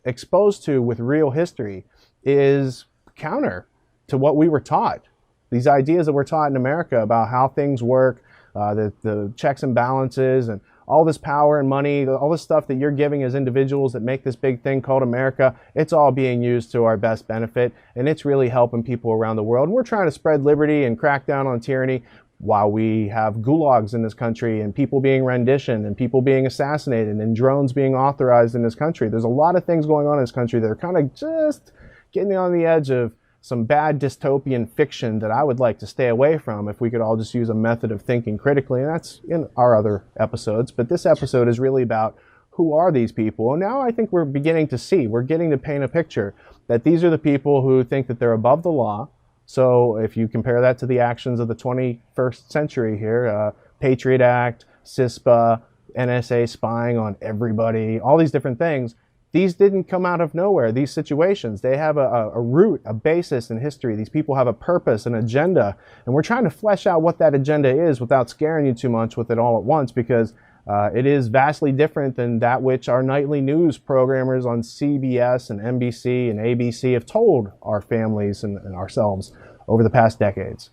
exposed to with real history is counter to what we were taught. These ideas that we're taught in America about how things work, the checks and balances, and all this power and money, all this stuff that you're giving as individuals that make this big thing called America, it's all being used to our best benefit, and it's really helping people around the world. And we're trying to spread liberty and crack down on tyranny while we have gulags in this country and people being renditioned and people being assassinated and drones being authorized in this country. There's a lot of things going on in this country that are kind of just getting on the edge of some bad dystopian fiction that I would like to stay away from if we could all just use a method of thinking critically. And that's in our other episodes. But this episode is really about who are these people. And now I think we're beginning to see, we're getting to paint a picture that these are the people who think that they're above the law. So if you compare that to the actions of the 21st century here, Patriot Act, CISPA, NSA spying on everybody, all these different things, these didn't come out of nowhere. These situations, they have a root, a basis in history. These people have a purpose, an agenda, and we're trying to flesh out what that agenda is without scaring you too much with it all at once, because it is vastly different than that which our nightly news programmers on CBS and NBC and ABC have told our families and ourselves over the past decades.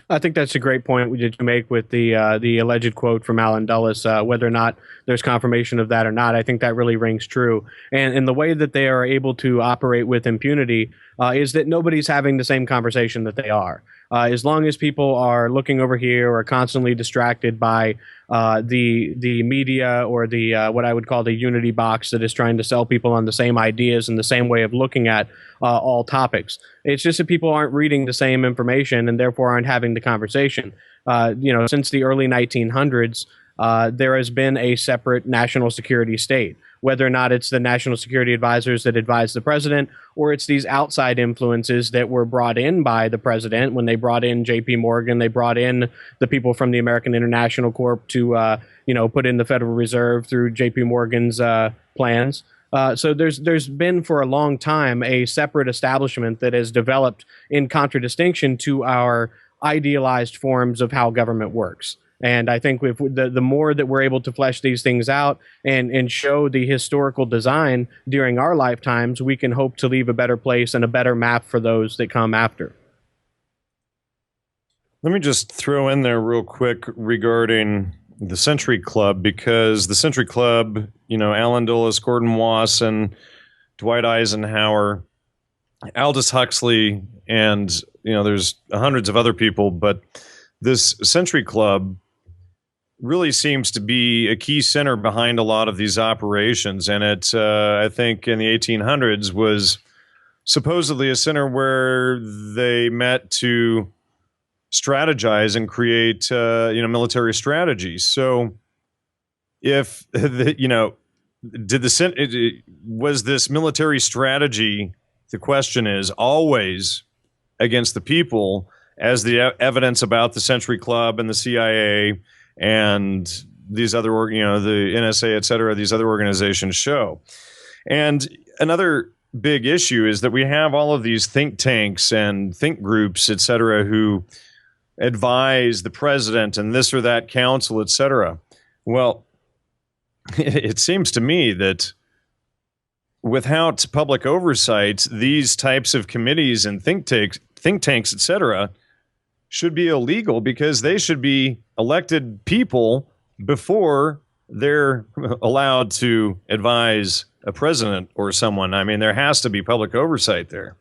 I think that's a great point that you make with the alleged quote from Allen Dulles. Whether or not there's confirmation of that or not, I think that really rings true. And the way that they are able to operate with impunity is that nobody's having the same conversation that they are. As long as people are looking over here or constantly distracted by the media or the what I would call the unity box that is trying to sell people on the same ideas and the same way of looking at all topics. It's just that people aren't reading the same information and therefore aren't having the conversation. Since the early 1900s, there has been a separate national security state. Whether or not it's the national security advisors that advise the president, or it's these outside influences that were brought in by the president. When they brought in J.P. Morgan, they brought in the people from the American International Corp to, put in the Federal Reserve through J.P. Morgan's plans. So there's been for a long time a separate establishment that has developed in contradistinction to our idealized forms of how government works. And I think if the more that we're able to flesh these things out and show the historical design during our lifetimes, we can hope to leave a better place and a better map for those that come after. Let me just throw in there real quick regarding the Century Club, because the Century Club, Allen Dulles, Gordon Wasson, Dwight Eisenhower, Aldous Huxley, and, there's hundreds of other people, but this Century Club really seems to be a key center behind a lot of these operations. And it, I think in the 1800s, was supposedly a center where they met to strategize and create, military strategies. So if was this military strategy, the question is, always against the people, as the evidence about the Century Club and the CIA and these other, the NSA, et cetera, these other organizations show. And another big issue is that we have all of these think tanks and think groups, et cetera, who advise the president and this or that council, et cetera. Well, it seems to me that without public oversight, these types of committees and think tanks, et cetera, should be illegal, because they should be elected people before they're allowed to advise a president or someone. I mean, there has to be public oversight there.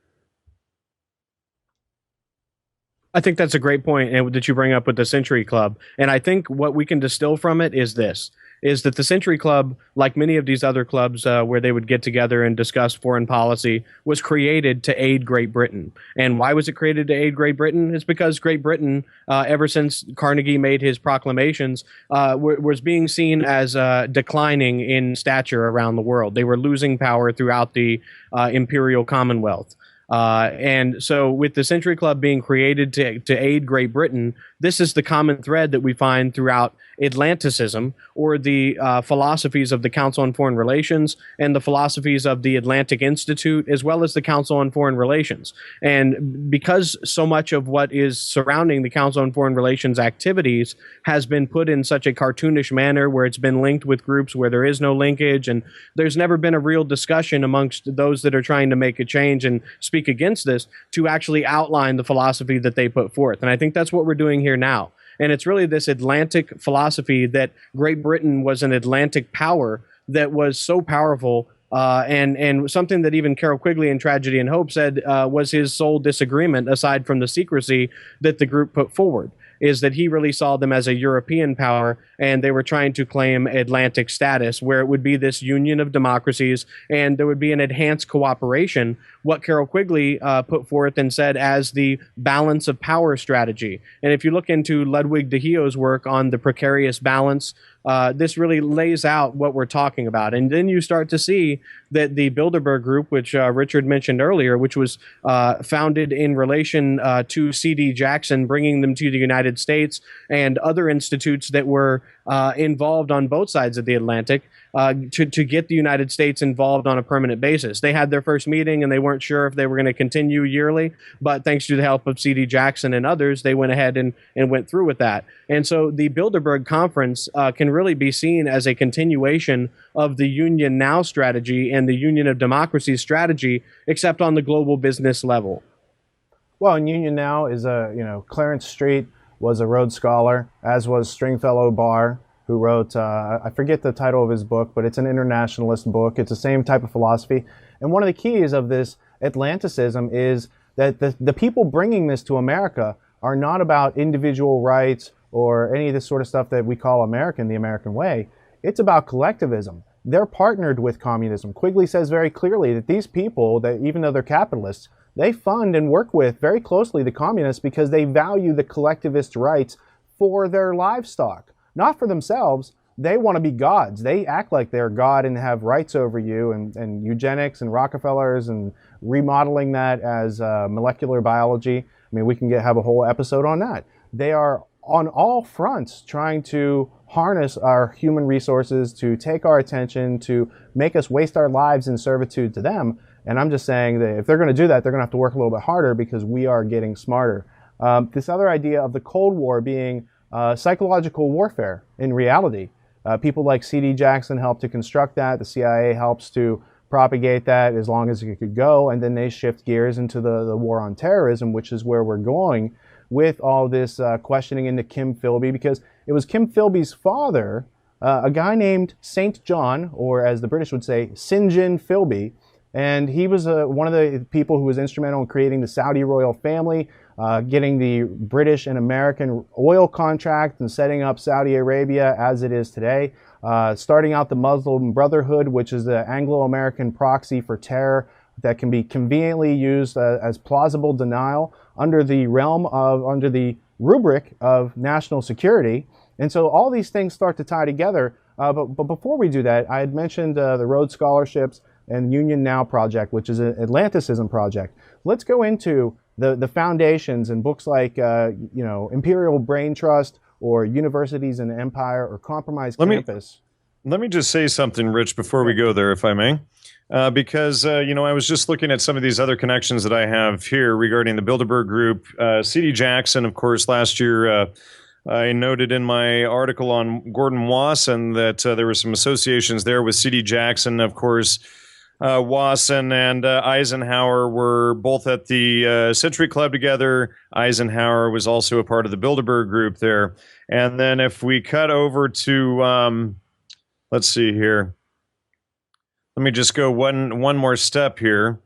I think that's a great point that you bring up with the Century Club. And I think what we can distill from it is this, is that the Century Club, like many of these other clubs where they would get together and discuss foreign policy, was created to aid Great Britain. And why was it created to aid Great Britain? It's because Great Britain, ever since Carnegie made his proclamations, was being seen as declining in stature around the world. They were losing power throughout the imperial Commonwealth. And so with the Century Club being created to aid Great Britain, this is the common thread that we find throughout Atlanticism, or the philosophies of the Council on Foreign Relations and the philosophies of the Atlantic Institute, as well as the Council on Foreign Relations. And because so much of what is surrounding the Council on Foreign Relations activities has been put in such a cartoonish manner, where it's been linked with groups where there is no linkage, and there's never been a real discussion amongst those that are trying to make a change and speak against this to actually outline the philosophy that they put forth. And I think that's what we're doing here now. And it's really this Atlantic philosophy that Great Britain was an Atlantic power that was so powerful, and something that even Carroll Quigley in Tragedy and Hope said was his sole disagreement, aside from the secrecy that the group put forward, is that he really saw them as a European power, and they were trying to claim Atlantic status, where it would be this union of democracies and there would be an enhanced cooperation, what Carroll Quigley put forth and said as the balance of power strategy. And if you look into Ludwig de Hio's work on the precarious balance, this really lays out what we're talking about. And then you start to see that the Bilderberg Group, which Richard mentioned earlier, which was founded in relation to C.D. Jackson, bringing them to the United States, and other institutes that were involved on both sides of the Atlantic, to get the United States involved on a permanent basis. They had their first meeting and they weren't sure if they were going to continue yearly, but thanks to the help of C.D. Jackson and others, they went ahead and went through with that. And so the Bilderberg Conference can really be seen as a continuation of the Union Now strategy and the Union of Democracies strategy, except on the global business level. Well, and Union Now is Clarence Street was a Rhodes Scholar, as was Stringfellow Barr, who wrote, I forget the title of his book, but it's an internationalist book. It's the same type of philosophy. And one of the keys of this Atlanticism is that the people bringing this to America are not about individual rights or any of this sort of stuff that we call American, the American way. It's about collectivism. They're partnered with communism. Quigley says very clearly that these people, that even though they're capitalists, they fund and work with very closely the communists because they value the collectivist rights for their livestock. Not for themselves. They want to be gods. They act like they're God and have rights over you, and eugenics and Rockefellers and remodeling that as molecular biology. I mean, we can have a whole episode on that. They are on all fronts trying to harness our human resources, to take our attention, to make us waste our lives in servitude to them. And I'm just saying that if they're going to do that, they're going to have to work a little bit harder because we are getting smarter. This other idea of the Cold War being psychological warfare in reality. People like C.D. Jackson helped to construct that. The CIA helps to propagate that as long as it could go. And then they shift gears into the war on terrorism, which is where we're going with all this questioning into Kim Philby, because it was Kim Philby's father, a guy named St. John, or as the British would say, St. John Philby. And he was one of the people who was instrumental in creating the Saudi royal family, getting the British and American oil contract and setting up Saudi Arabia as it is today, starting out the Muslim Brotherhood, which is the Anglo-American proxy for terror that can be conveniently used as plausible denial under the rubric of national security. And so all these things start to tie together. But before we do that, I had mentioned the Rhodes Scholarships and Union Now Project, which is an Atlanticism project. Let's go into the foundations and books like Imperial Brain Trust or Universities in the Empire or Compromise Campus. Let me just say something, Rich, before we go there, if I may. Because I was just looking at some of these other connections that I have here regarding the Bilderberg Group. C.D. Jackson, of course, last year I noted in my article on Gordon Wasson that there were some associations there with C.D. Jackson. Of course, Wasson and Eisenhower were both at the Century Club together. Eisenhower was also a part of the Bilderberg Group there. And then if we cut over to, let's see here. Let me just go one more step here.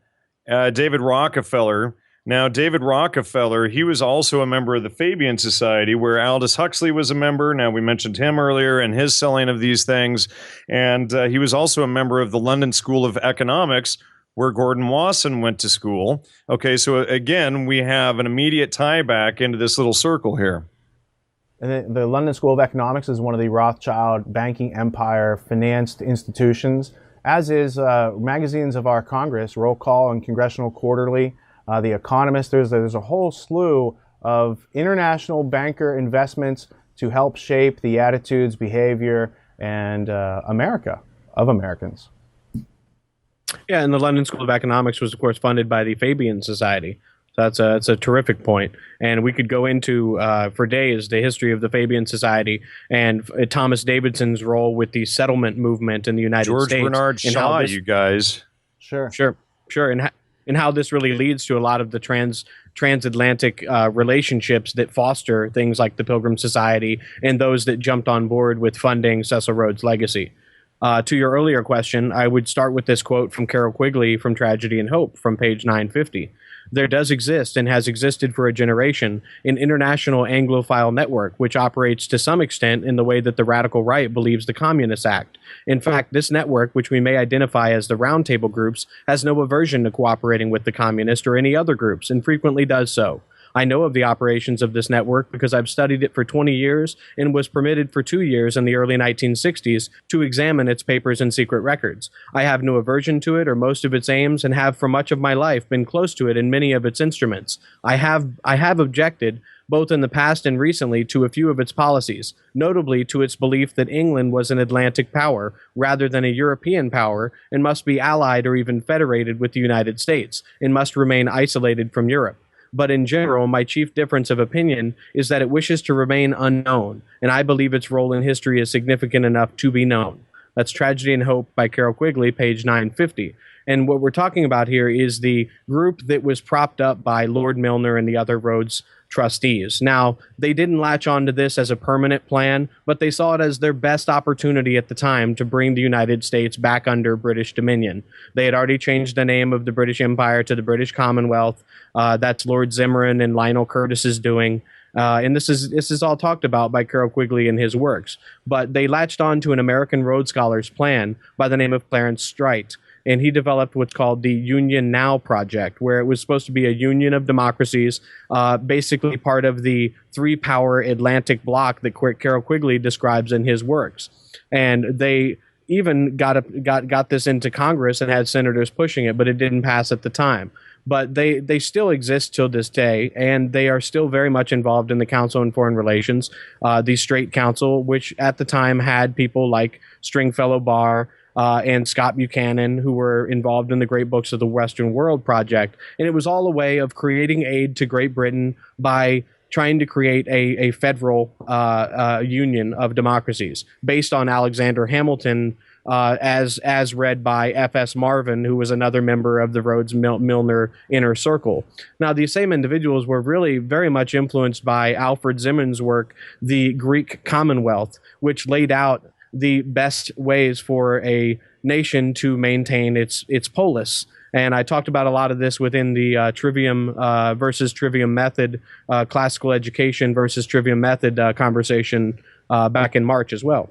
David Rockefeller. Now, David Rockefeller, he was also a member of the Fabian Society, where Aldous Huxley was a member. Now, we mentioned him earlier and his selling of these things. And he was also a member of the London School of Economics, where Gordon Wasson went to school. Okay, so again, we have an immediate tie back into this little circle here. And the London School of Economics is one of the Rothschild banking empire financed institutions, as is magazines of our Congress, Roll Call and Congressional Quarterly, The Economist. There's a whole slew of international banker investments to help shape the attitudes, behavior, and Americans. Yeah, and the London School of Economics was, of course, funded by the Fabian Society. That's a terrific point. And we could go into, for days, the history of the Fabian Society and Thomas Davidson's role with the settlement movement in the United States. George Bernard Shaw, you guys. Sure. And how this really leads to a lot of the transatlantic relationships that foster things like the Pilgrim Society and those that jumped on board with funding Cecil Rhodes' legacy. To your earlier question, I would start with this quote from Carol Quigley from Tragedy and Hope from page 950. There does exist and has existed for a generation an international Anglophile network which operates to some extent in the way that the radical right believes the Communists act. In fact, this network, which we may identify as the roundtable groups, has no aversion to cooperating with the Communists or any other groups and frequently does so. I know of the operations of this network because I've studied it for 20 years and was permitted for 2 years in the early 1960s to examine its papers and secret records. I have no aversion to it or most of its aims and have for much of my life been close to it in many of its instruments. I have objected both in the past and recently to a few of its policies, notably to its belief that England was an Atlantic power rather than a European power and must be allied or even federated with the United States and must remain isolated from Europe. But in general, my chief difference of opinion is that it wishes to remain unknown, and I believe its role in history is significant enough to be known. That's Tragedy and Hope by Carol Quigley, page 950. And what we're talking about here is the group that was propped up by Lord Milner and the other Rhodes trustees. Now, they didn't latch onto this as a permanent plan, but they saw it as their best opportunity at the time to bring the United States back under British dominion. They had already changed the name of the British Empire to the British Commonwealth. That's Lord Zimmerman and Lionel Curtis's doing. And this is all talked about by Carol Quigley in his works. But they latched on to an American Rhodes Scholars plan by the name of Clarence Strite. And he developed what's called the Union Now Project, where it was supposed to be a union of democracies, basically part of the three-power Atlantic bloc that Carol Quigley describes in his works. And they even got this into Congress and had senators pushing it, but it didn't pass at the time. But they still exist till this day, and they are still very much involved in the Council on Foreign Relations, the Straight Council, which at the time had people like Stringfellow Barr, and Scott Buchanan, who were involved in the Great Books of the Western World project. And it was all a way of creating aid to Great Britain by trying to create a federal union of democracies based on Alexander Hamilton, as read by F.S. Marvin, who was another member of the Rhodes Milner Inner Circle. Now, these same individuals were really very much influenced by Alfred Zimmern's work, The Greek Commonwealth, which laid out the best ways for a nation to maintain its polis. And I talked about a lot of this within the trivium versus trivium method, classical education versus trivium method conversation back in March as well.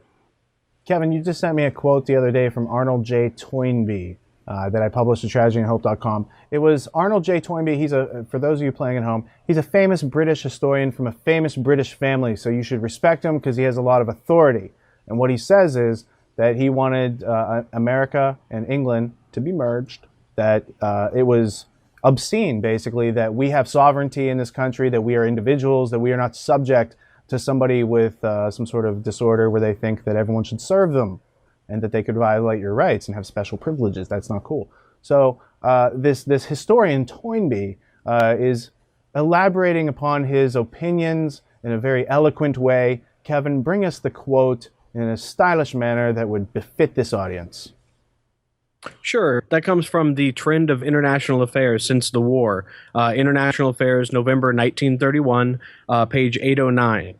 Kevin, you just sent me a quote the other day from Arnold J. Toynbee that I published at tragedyandhope.com. It was Arnold J. Toynbee. For those of you playing at home, he's a famous British historian from a famous British family, so you should respect him because he has a lot of authority. And what he says is that he wanted America and England to be merged, that it was obscene, basically, that we have sovereignty in this country, that we are individuals, that we are not subject to somebody with some sort of disorder where they think that everyone should serve them and that they could violate your rights and have special privileges. That's not cool. So this historian Toynbee is elaborating upon his opinions in a very eloquent way. Kevin, bring us the quote in a stylish manner that would befit this audience. Sure. That comes from the Trend of International Affairs Since the War. International Affairs, November 1931, page 809.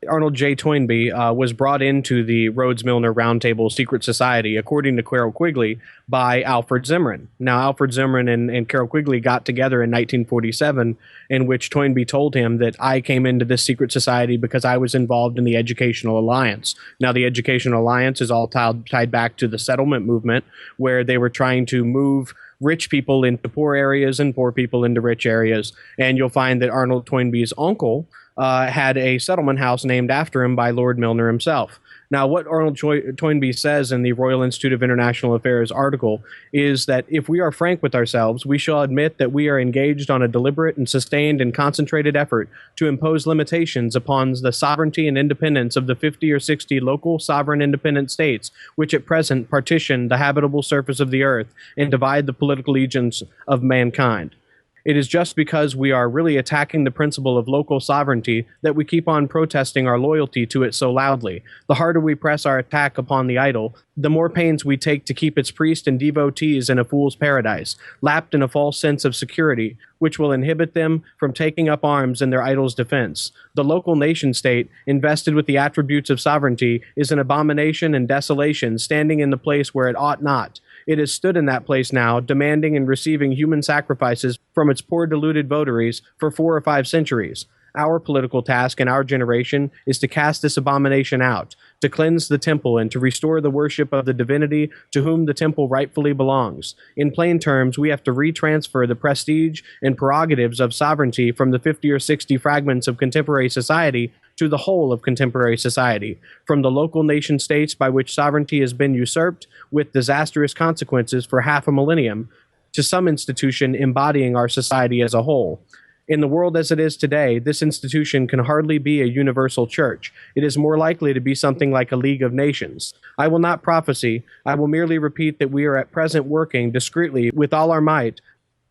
Arnold J. Toynbee was brought into the Rhodes-Milner Roundtable Secret Society, according to Carroll Quigley, by Alfred Zimmerman. Now, Alfred Zimmerman and Carroll Quigley got together in 1947, in which Toynbee told him that I came into this secret society because I was involved in the Educational Alliance. Now, the Educational Alliance is all tied back to the settlement movement, where they were trying to move rich people into poor areas and poor people into rich areas. And you'll find that Arnold Toynbee's uncle had a settlement house named after him by Lord Milner himself. Now, what Arnold Toynbee says in the Royal Institute of International Affairs article is that if we are frank with ourselves, we shall admit that we are engaged on a deliberate and sustained and concentrated effort to impose limitations upon the sovereignty and independence of the 50 or 60 local sovereign independent states, which at present partition the habitable surface of the earth and divide the political allegiance of mankind. It is just because we are really attacking the principle of local sovereignty that we keep on protesting our loyalty to it so loudly. The harder we press our attack upon the idol, the more pains we take to keep its priests and devotees in a fool's paradise, lapped in a false sense of security, which will inhibit them from taking up arms in their idol's defense. The local nation-state, invested with the attributes of sovereignty, is an abomination and desolation, standing in the place where it ought not. It has stood in that place now, demanding and receiving human sacrifices from its poor deluded votaries for 4 or 5 centuries. Our political task in our generation is to cast this abomination out, to cleanse the temple and to restore the worship of the divinity to whom the temple rightfully belongs. In plain terms, we have to retransfer the prestige and prerogatives of sovereignty from the 50 or 60 fragments of contemporary society to the whole of contemporary society, from the local nation states by which sovereignty has been usurped with disastrous consequences for half a millennium, to some institution embodying our society as a whole. In the world as it is today, this institution can hardly be a universal church. It is more likely to be something like a League of Nations. I will not prophesy. I will merely repeat that we are at present working discreetly with all our might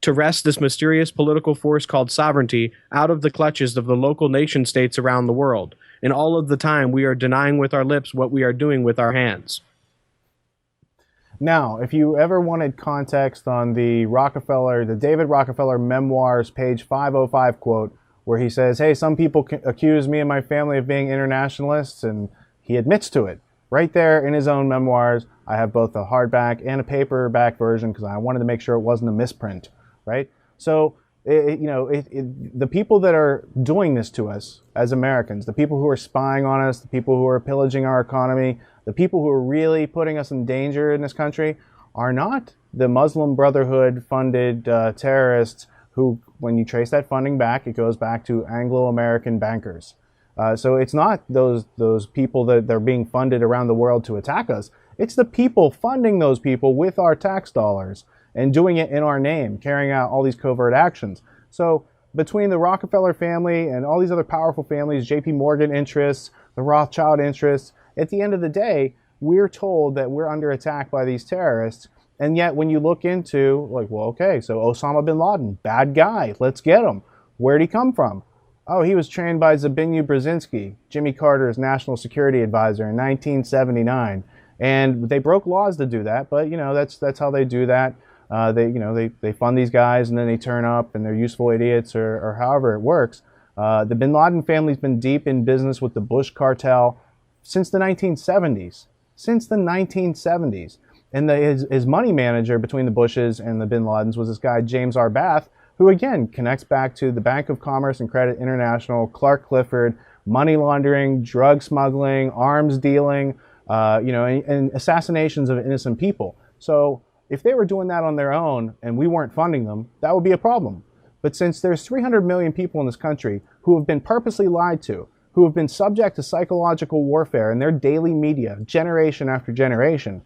to wrest this mysterious political force called sovereignty out of the clutches of the local nation states around the world. And all of the time we are denying with our lips what we are doing with our hands. Now, if you ever wanted context on the David Rockefeller memoirs, page 505 quote, where he says, hey, some people accuse me and my family of being internationalists, and he admits to it. Right there in his own memoirs, I have both a hardback and a paperback version because I wanted to make sure it wasn't a misprint, right? So, the people that are doing this to us as Americans, the people who are spying on us, the people who are pillaging our economy, the people who are really putting us in danger in this country are not the Muslim Brotherhood funded terrorists who, when you trace that funding back, it goes back to Anglo-American bankers. So it's not those people that are being funded around the world to attack us. It's the people funding those people with our tax dollars and doing it in our name, carrying out all these covert actions. So between the Rockefeller family and all these other powerful families, JP Morgan interests, the Rothschild interests, at the end of the day, we're told that we're under attack by these terrorists. And yet when you look into, so Osama bin Laden, bad guy, let's get him. Where'd he come from? Oh, he was trained by Zbigniew Brzezinski, Jimmy Carter's national security advisor in 1979. And they broke laws to do that, but that's how they do that. They fund these guys and then they turn up and they're useful idiots or however it works. The bin Laden family's been deep in business with the Bush cartel since the 1970s. And his money manager between the Bushes and the bin Ladens was this guy, James R. Bath, who again connects back to the Bank of Commerce and Credit International, Clark Clifford, money laundering, drug smuggling, arms dealing, and assassinations of innocent people. So if they were doing that on their own and we weren't funding them, that would be a problem. But since there's 300 million people in this country who have been purposely lied to, who have been subject to psychological warfare in their daily media, generation after generation.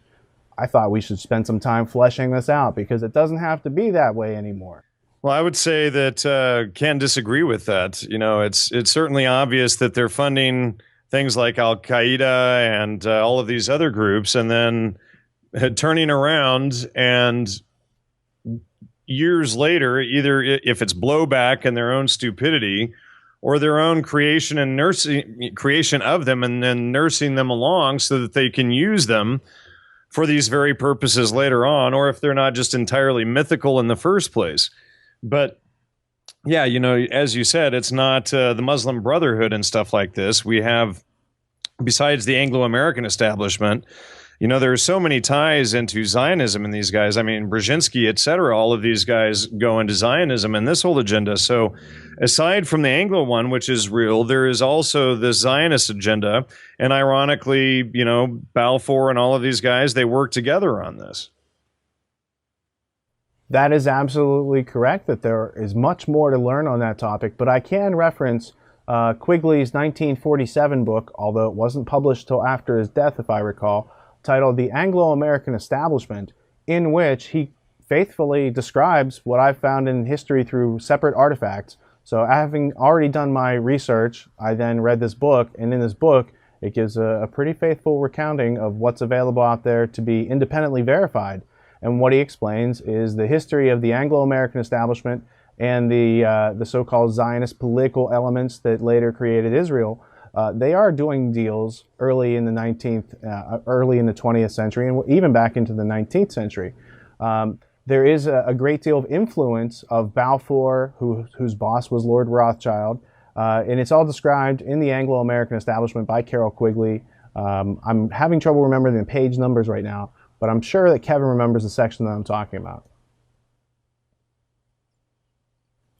I thought we should spend some time fleshing this out because it doesn't have to be that way anymore. Well, I would say that can't disagree with that. You know, it's certainly obvious that they're funding things like Al Qaeda and all of these other groups, and then turning around and years later, either if it's blowback and their own stupidity, or their own creation of them, and then nursing them along so that they can use them for these very purposes later on, or if they're not just entirely mythical in the first place. But yeah, you know, as you said, it's not the Muslim Brotherhood and stuff like this. We have, besides the Anglo-American establishment, you know, there are so many ties into Zionism in these guys. I mean, Brzezinski, et cetera, all of these guys go into Zionism and this whole agenda. So aside from the Anglo one, which is real, there is also the Zionist agenda. And ironically, you know, Balfour and all of these guys, they work together on this. That is absolutely correct, that there is much more to learn on that topic, but I can reference Quigley's 1947 book, although it wasn't published till after his death, if I recall, titled The Anglo-American Establishment, in which he faithfully describes what I've found in history through separate artifacts. So having already done my research, I then read this book, and in this book, it gives a pretty faithful recounting of what's available out there to be independently verified. And what he explains is the history of the Anglo-American establishment and the so-called Zionist political elements that later created Israel. They are doing deals early in the 20th century, and even back into the 19th century. There is a great deal of influence of Balfour, whose boss was Lord Rothschild, and it's all described in the Anglo-American Establishment by Carroll Quigley. I'm having trouble remembering the page numbers right now, but I'm sure that Kevin remembers the section that I'm talking about.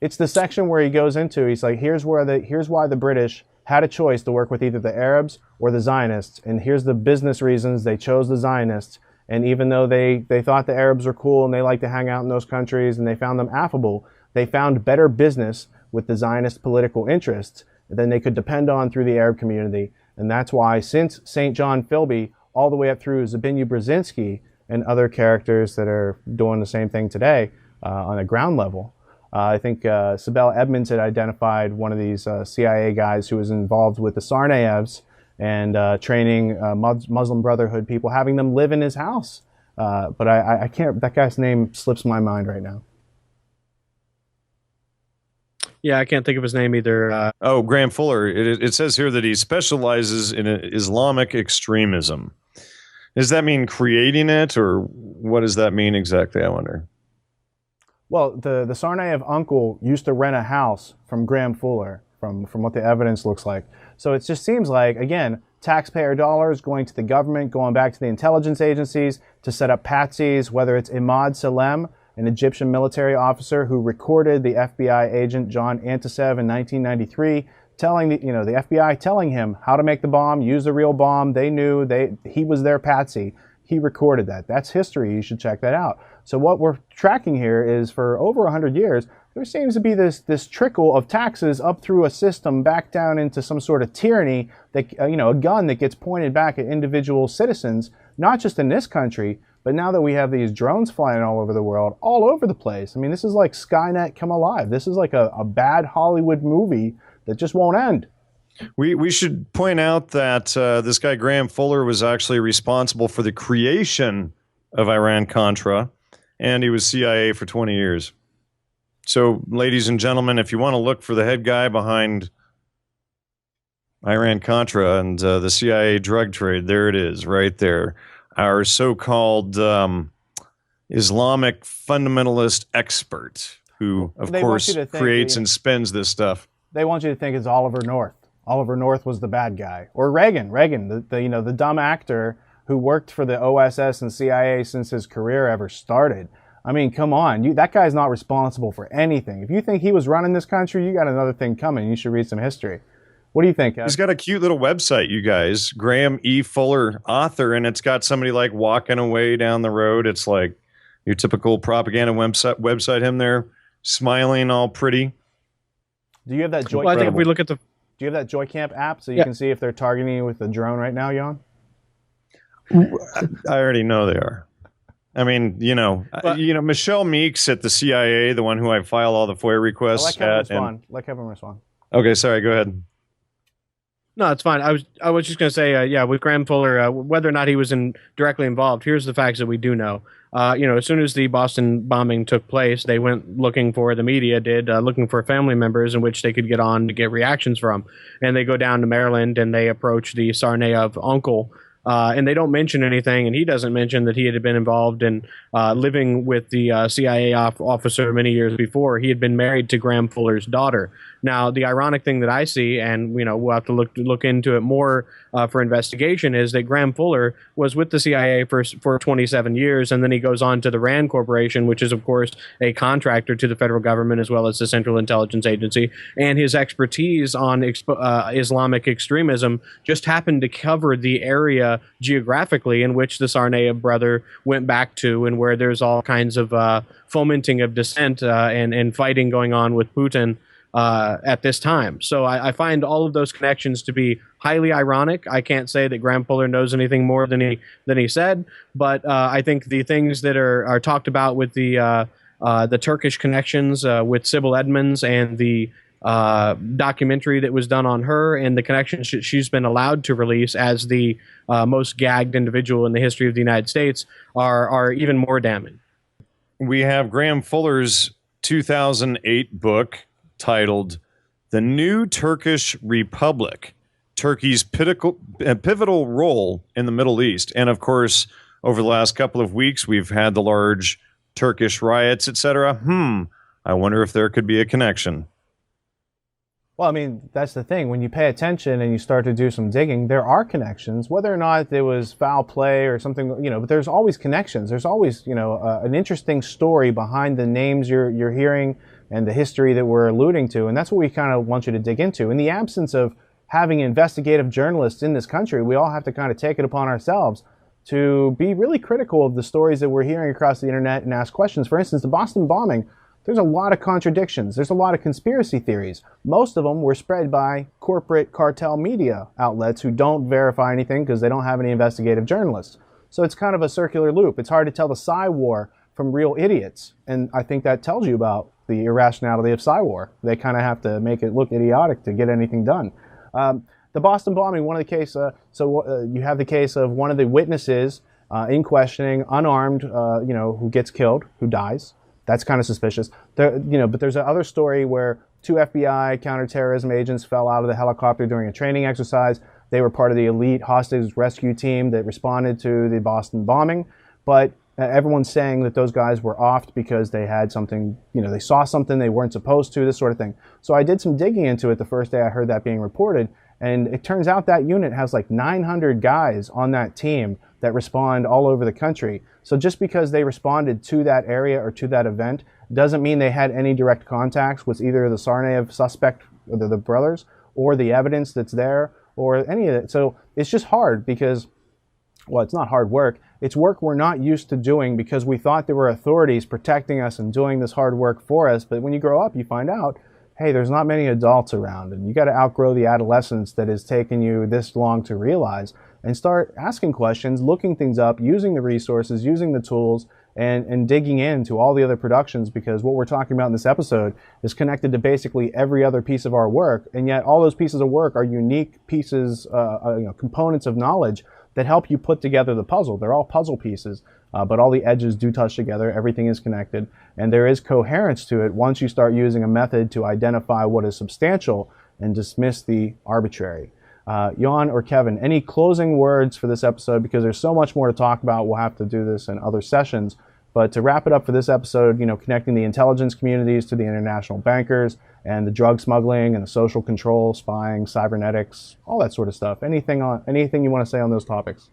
It's the section where he goes into, he's like, here's why the British had a choice to work with either the Arabs or the Zionists, and here's the business reasons they chose the Zionists. And even though they thought the Arabs were cool and they liked to hang out in those countries and they found them affable, they found better business with the Zionist political interests than they could depend on through the Arab community. And that's why, since St. John Philby, all the way up through Zbigniew Brzezinski and other characters that are doing the same thing today on a ground level. I think Sibel Edmonds had identified one of these CIA guys who was involved with the Tsarnaevs and training Muslim Brotherhood people, having them live in his house. But I can't, that guy's name slips my mind right now. Yeah, I can't think of his name either. Graham Fuller. It says here that he specializes in Islamic extremism. Does that mean creating it, or what does that mean exactly, I wonder? Well, the Tsarnaev uncle used to rent a house from Graham Fuller, from what the evidence looks like. So it just seems like, again, taxpayer dollars going to the government, going back to the intelligence agencies to set up patsies, whether it's Imad Salem, an Egyptian military officer who recorded the FBI agent John Antisev in 1993, telling the FBI telling him how to make the bomb, use the real bomb. They knew he was their patsy. He recorded that. That's history. You should check that out. So what we're tracking here is, for over 100 years, there seems to be this trickle of taxes up through a system back down into some sort of tyranny that, a gun that gets pointed back at individual citizens, not just in this country, but now that we have these drones flying all over the world, all over the place. I mean, this is like Skynet come alive. This is like a bad Hollywood movie that just won't end. We should point out that this guy Graham Fuller was actually responsible for the creation of Iran-Contra, and he was CIA for 20 years. So, ladies and gentlemen, if you want to look for the head guy behind Iran-Contra and the CIA drug trade, there it is, right there. Our so-called Islamic fundamentalist expert who, of course, creates and spins this stuff. They want you to think it's Oliver North. Oliver North was the bad guy. Or Reagan, the dumb actor who worked for the OSS and CIA since his career ever started. I mean, come on. That guy's not responsible for anything. If you think he was running this country, you got another thing coming. You should read some history. What do you think? He's got a cute little website, you guys. Graham E. Fuller, author, and it's got somebody like walking away down the road. It's like your typical propaganda website. Him there, smiling, all pretty. Do you have that joint? Well, I think if we look at Do you have that Joycamp app so you can see if they're targeting you with a drone right now, Jan? I already know they are. I mean, Michelle Meeks at the CIA, the one who I file all the FOIA requests Let Kevin respond. Let Kevin respond. Okay, sorry, go ahead. No, it's fine. I was just going to say, with Graham Fuller, whether or not he was directly involved, here's the facts that we do know. As soon as the Boston bombing took place, they went looking for, the media did, looking for family members in which they could get on to get reactions from. And they go down to Maryland and they approach the Tsarnaev uncle. And they don't mention anything, and he doesn't mention that he had been involved in living with the CIA officer many years before. He had been married to Graham Fuller's daughter. Now, the ironic thing that I see, and we'll have to look into it more for investigation, is that Graham Fuller was with the CIA for 27 years, and then he goes on to the RAND Corporation, which is, of course, a contractor to the federal government as well as the Central Intelligence Agency. And his expertise on Islamic extremism just happened to cover the area geographically in which the Tsarnaev brother went back to, and where there's all kinds of fomenting of dissent and fighting going on with Putin at this time. So I find all of those connections to be highly ironic. I can't say that Graham Fuller knows anything more than he said, but I think the things that are talked about with the Turkish connections with Sybil Edmonds and the documentary that was done on her and the connections she's been allowed to release as the most gagged individual in the history of the United States are even more damning. We have Graham Fuller's 2008 book titled The New Turkish Republic, Turkey's pivotal role in the Middle East. And of course, over the last couple of weeks, we've had the large Turkish riots, etc. I wonder if there could be a connection. Well, I mean, that's the thing. When you pay attention and you start to do some digging, there are connections. Whether or not there was foul play or something, but there's always connections. There's always, an interesting story behind the names you're hearing and the history that we're alluding to. And that's what we kind of want you to dig into. In the absence of having investigative journalists in this country, we all have to kind of take it upon ourselves to be really critical of the stories that we're hearing across the internet and ask questions. For instance, the Boston bombing. There's a lot of contradictions. There's a lot of conspiracy theories. Most of them were spread by corporate cartel media outlets who don't verify anything because they don't have any investigative journalists. So it's kind of a circular loop. It's hard to tell the Psy War from real idiots. And I think that tells you about the irrationality of Psy War. They kind of have to make it look idiotic to get anything done. The Boston bombing, one of the case, you have the case of one of the witnesses in questioning, unarmed, who gets killed, who dies. That's kind of suspicious. But there's another story where 2 FBI counterterrorism agents fell out of the helicopter during a training exercise. They were part of the elite hostage rescue team that responded to the Boston bombing. But everyone's saying that those guys were offed because they had something, they saw something they weren't supposed to, this sort of thing. So I did some digging into it the first day I heard that being reported. And it turns out that unit has like 900 guys on that team that respond all over the country. So just because they responded to that area or to that event doesn't mean they had any direct contacts with either the Tsarnaev suspect, or the brothers, or the evidence that's there, or any of it. So it's just hard because, well, it's not hard work. It's work we're not used to doing because we thought there were authorities protecting us and doing this hard work for us. But when you grow up, you find out, hey, there's not many adults around, and you got to outgrow the adolescence that has taken you this long to realize, and start asking questions, looking things up, using the resources, using the tools, and digging into all the other productions, because what we're talking about in this episode is connected to basically every other piece of our work, and yet all those pieces of work are unique pieces, components of knowledge that help you put together the puzzle. They're all puzzle pieces, but all the edges do touch together, everything is connected, and there is coherence to it once you start using a method to identify what is substantial and dismiss the arbitrary. Jan or Kevin, any closing words for this episode? Because there's so much more to talk about. We'll have to do this in other sessions. But to wrap it up for this episode, connecting the intelligence communities to the international bankers and the drug smuggling and the social control, spying, cybernetics, all that sort of stuff. Anything you want to say on those topics?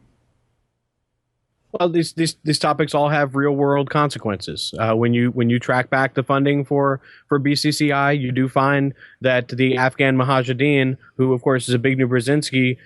Well, these topics all have real world consequences. When you track back the funding for BCCI, you do find that the Afghan Mujahideen, who of course is Zbigniew Brzezinski,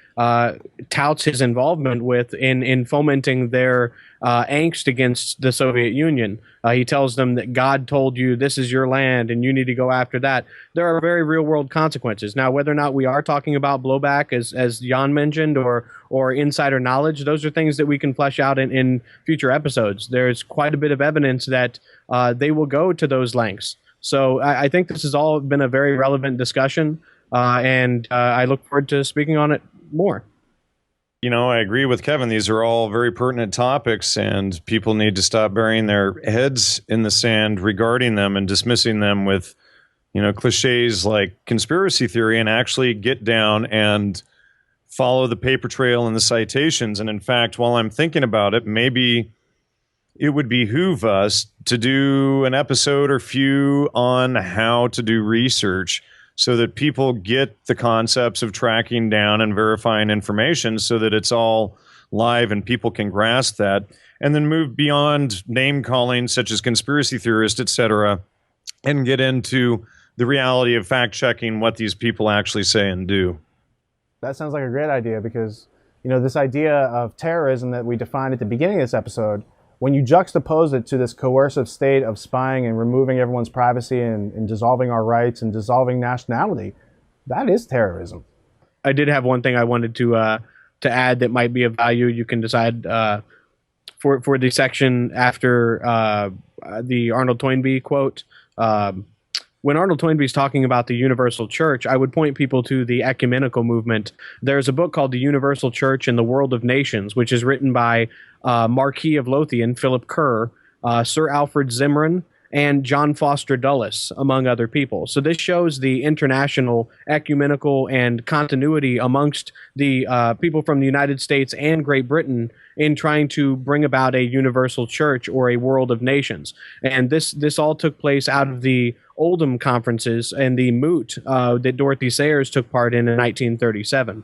touts his involvement with in fomenting their angst against the Soviet Union. He tells them that God told you this is your land and you need to go after that. There are very real world consequences. Now, whether or not we are talking about blowback, as Jan mentioned, or insider knowledge, those are things that we can flesh out in future episodes. There's quite a bit of evidence that they will go to those lengths. So I think this has all been a very relevant discussion, and I look forward to speaking on it more. I agree with Kevin. These are all very pertinent topics, and people need to stop burying their heads in the sand regarding them and dismissing them with, cliches like conspiracy theory, and actually get down and follow the paper trail and the citations. And in fact, while I'm thinking about it, maybe it would behoove us to do an episode or few on how to do research, so that people get the concepts of tracking down and verifying information, so that it's all live and people can grasp that, and then move beyond name calling such as conspiracy theorist, etc., and get into the reality of fact checking what these people actually say and do. That sounds like a great idea, because this idea of terrorism that we defined at the beginning of this episode, when you juxtapose it to this coercive state of spying and removing everyone's privacy and dissolving our rights and dissolving nationality, that is terrorism. I did have one thing I wanted to add that might be of value. You can decide for the section after the Arnold Toynbee quote. When Arnold Toynbee is talking about the universal church, I would point people to the ecumenical movement. There's a book called The Universal Church in the World of Nations, which is written by Marquis of Lothian, Philip Kerr, Sir Alfred Zimmerman, and John Foster Dulles, among other people. So this shows the international, ecumenical, and continuity amongst the people from the United States and Great Britain in trying to bring about a universal church or a world of nations. And this all took place out of the Oldham conferences and the moot that Dorothy Sayers took part in 1937.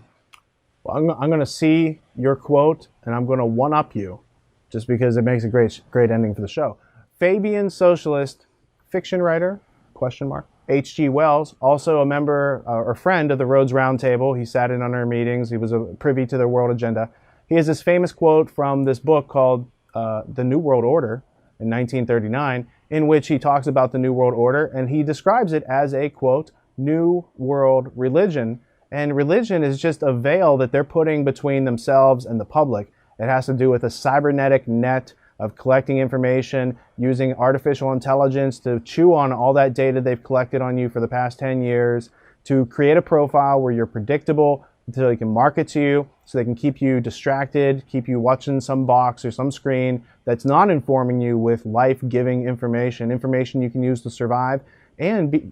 Well, I'm going to see your quote, and I'm going to one-up you, just because it makes a great ending for the show. Fabian socialist fiction writer, ? H.G. Wells, also a member or friend of the Rhodes Roundtable. He sat in on our meetings. He was privy to their world agenda. He has this famous quote from this book called The New World Order in 1939, in which he talks about the New World Order, and he describes it as a, quote, new world religion. And religion is just a veil that they're putting between themselves and the public. It has to do with a cybernetic net of collecting information, using artificial intelligence to chew on all that data they've collected on you for the past 10 years, to create a profile where you're predictable, so they can market to you, so they can keep you distracted, keep you watching some box or some screen that's not informing you with life-giving information you can use to survive and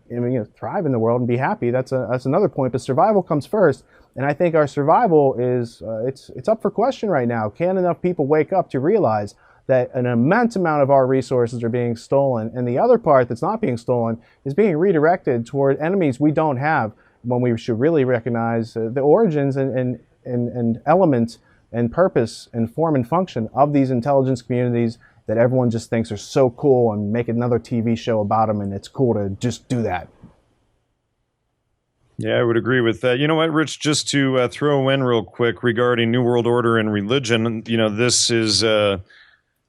thrive in the world and be happy. That's another point, but survival comes first. And I think our survival is, it's up for question right now. Can enough people wake up to realize that an immense amount of our resources are being stolen, and the other part that's not being stolen is being redirected toward enemies we don't have, when we should really recognize the origins and elements and purpose and form and function of these intelligence communities that everyone just thinks are so cool, and make another TV show about them, and it's cool to just do that. Yeah, I would agree with that. You know what, Rich, just to throw in real quick regarding New World Order and religion, this is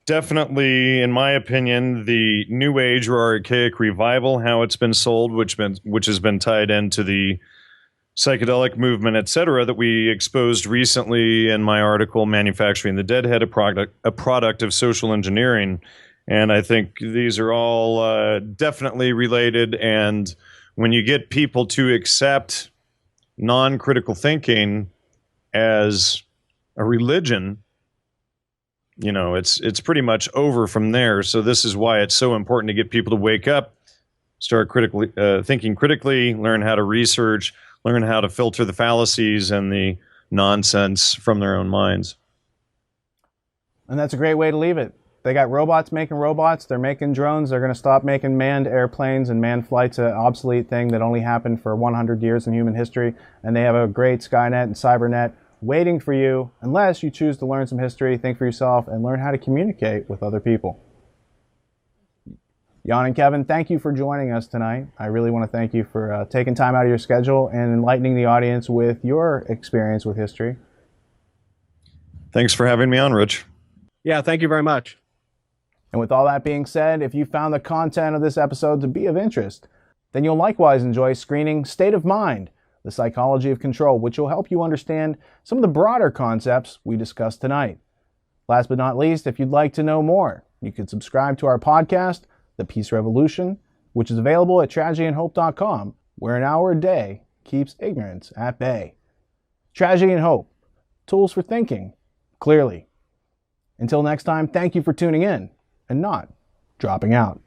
definitely, in my opinion, the New Age or archaic revival, how it's been sold, which has been tied into the psychedelic movement, etc., that we exposed recently in my article, Manufacturing the Deadhead, a product of social engineering. And I think these are all definitely related. And when you get people to accept non-critical thinking as a religion, it's pretty much over from there. So this is why it's so important to get people to wake up, start thinking critically, learn how to research, learn how to filter the fallacies and the nonsense from their own minds. And that's a great way to leave it. They got robots making robots. They're making drones. They're going to stop making manned airplanes, and manned flight's an obsolete thing that only happened for 100 years in human history. And they have a great Skynet and Cybernet waiting for you, unless you choose to learn some history, think for yourself, and learn how to communicate with other people. Jan and Kevin, thank you for joining us tonight. I really want to thank you for taking time out of your schedule and enlightening the audience with your experience with history. Thanks for having me on, Rich. Yeah, thank you very much. And with all that being said, if you found the content of this episode to be of interest, then you'll likewise enjoy screening State of Mind, The Psychology of Control, which will help you understand some of the broader concepts we discussed tonight. Last but not least, if you'd like to know more, you can subscribe to our podcast, The Peace Revolution, which is available at tragedyandhope.com, where an hour a day keeps ignorance at bay. Tragedy and Hope, tools for thinking clearly. Until next time, thank you for tuning in and not dropping out.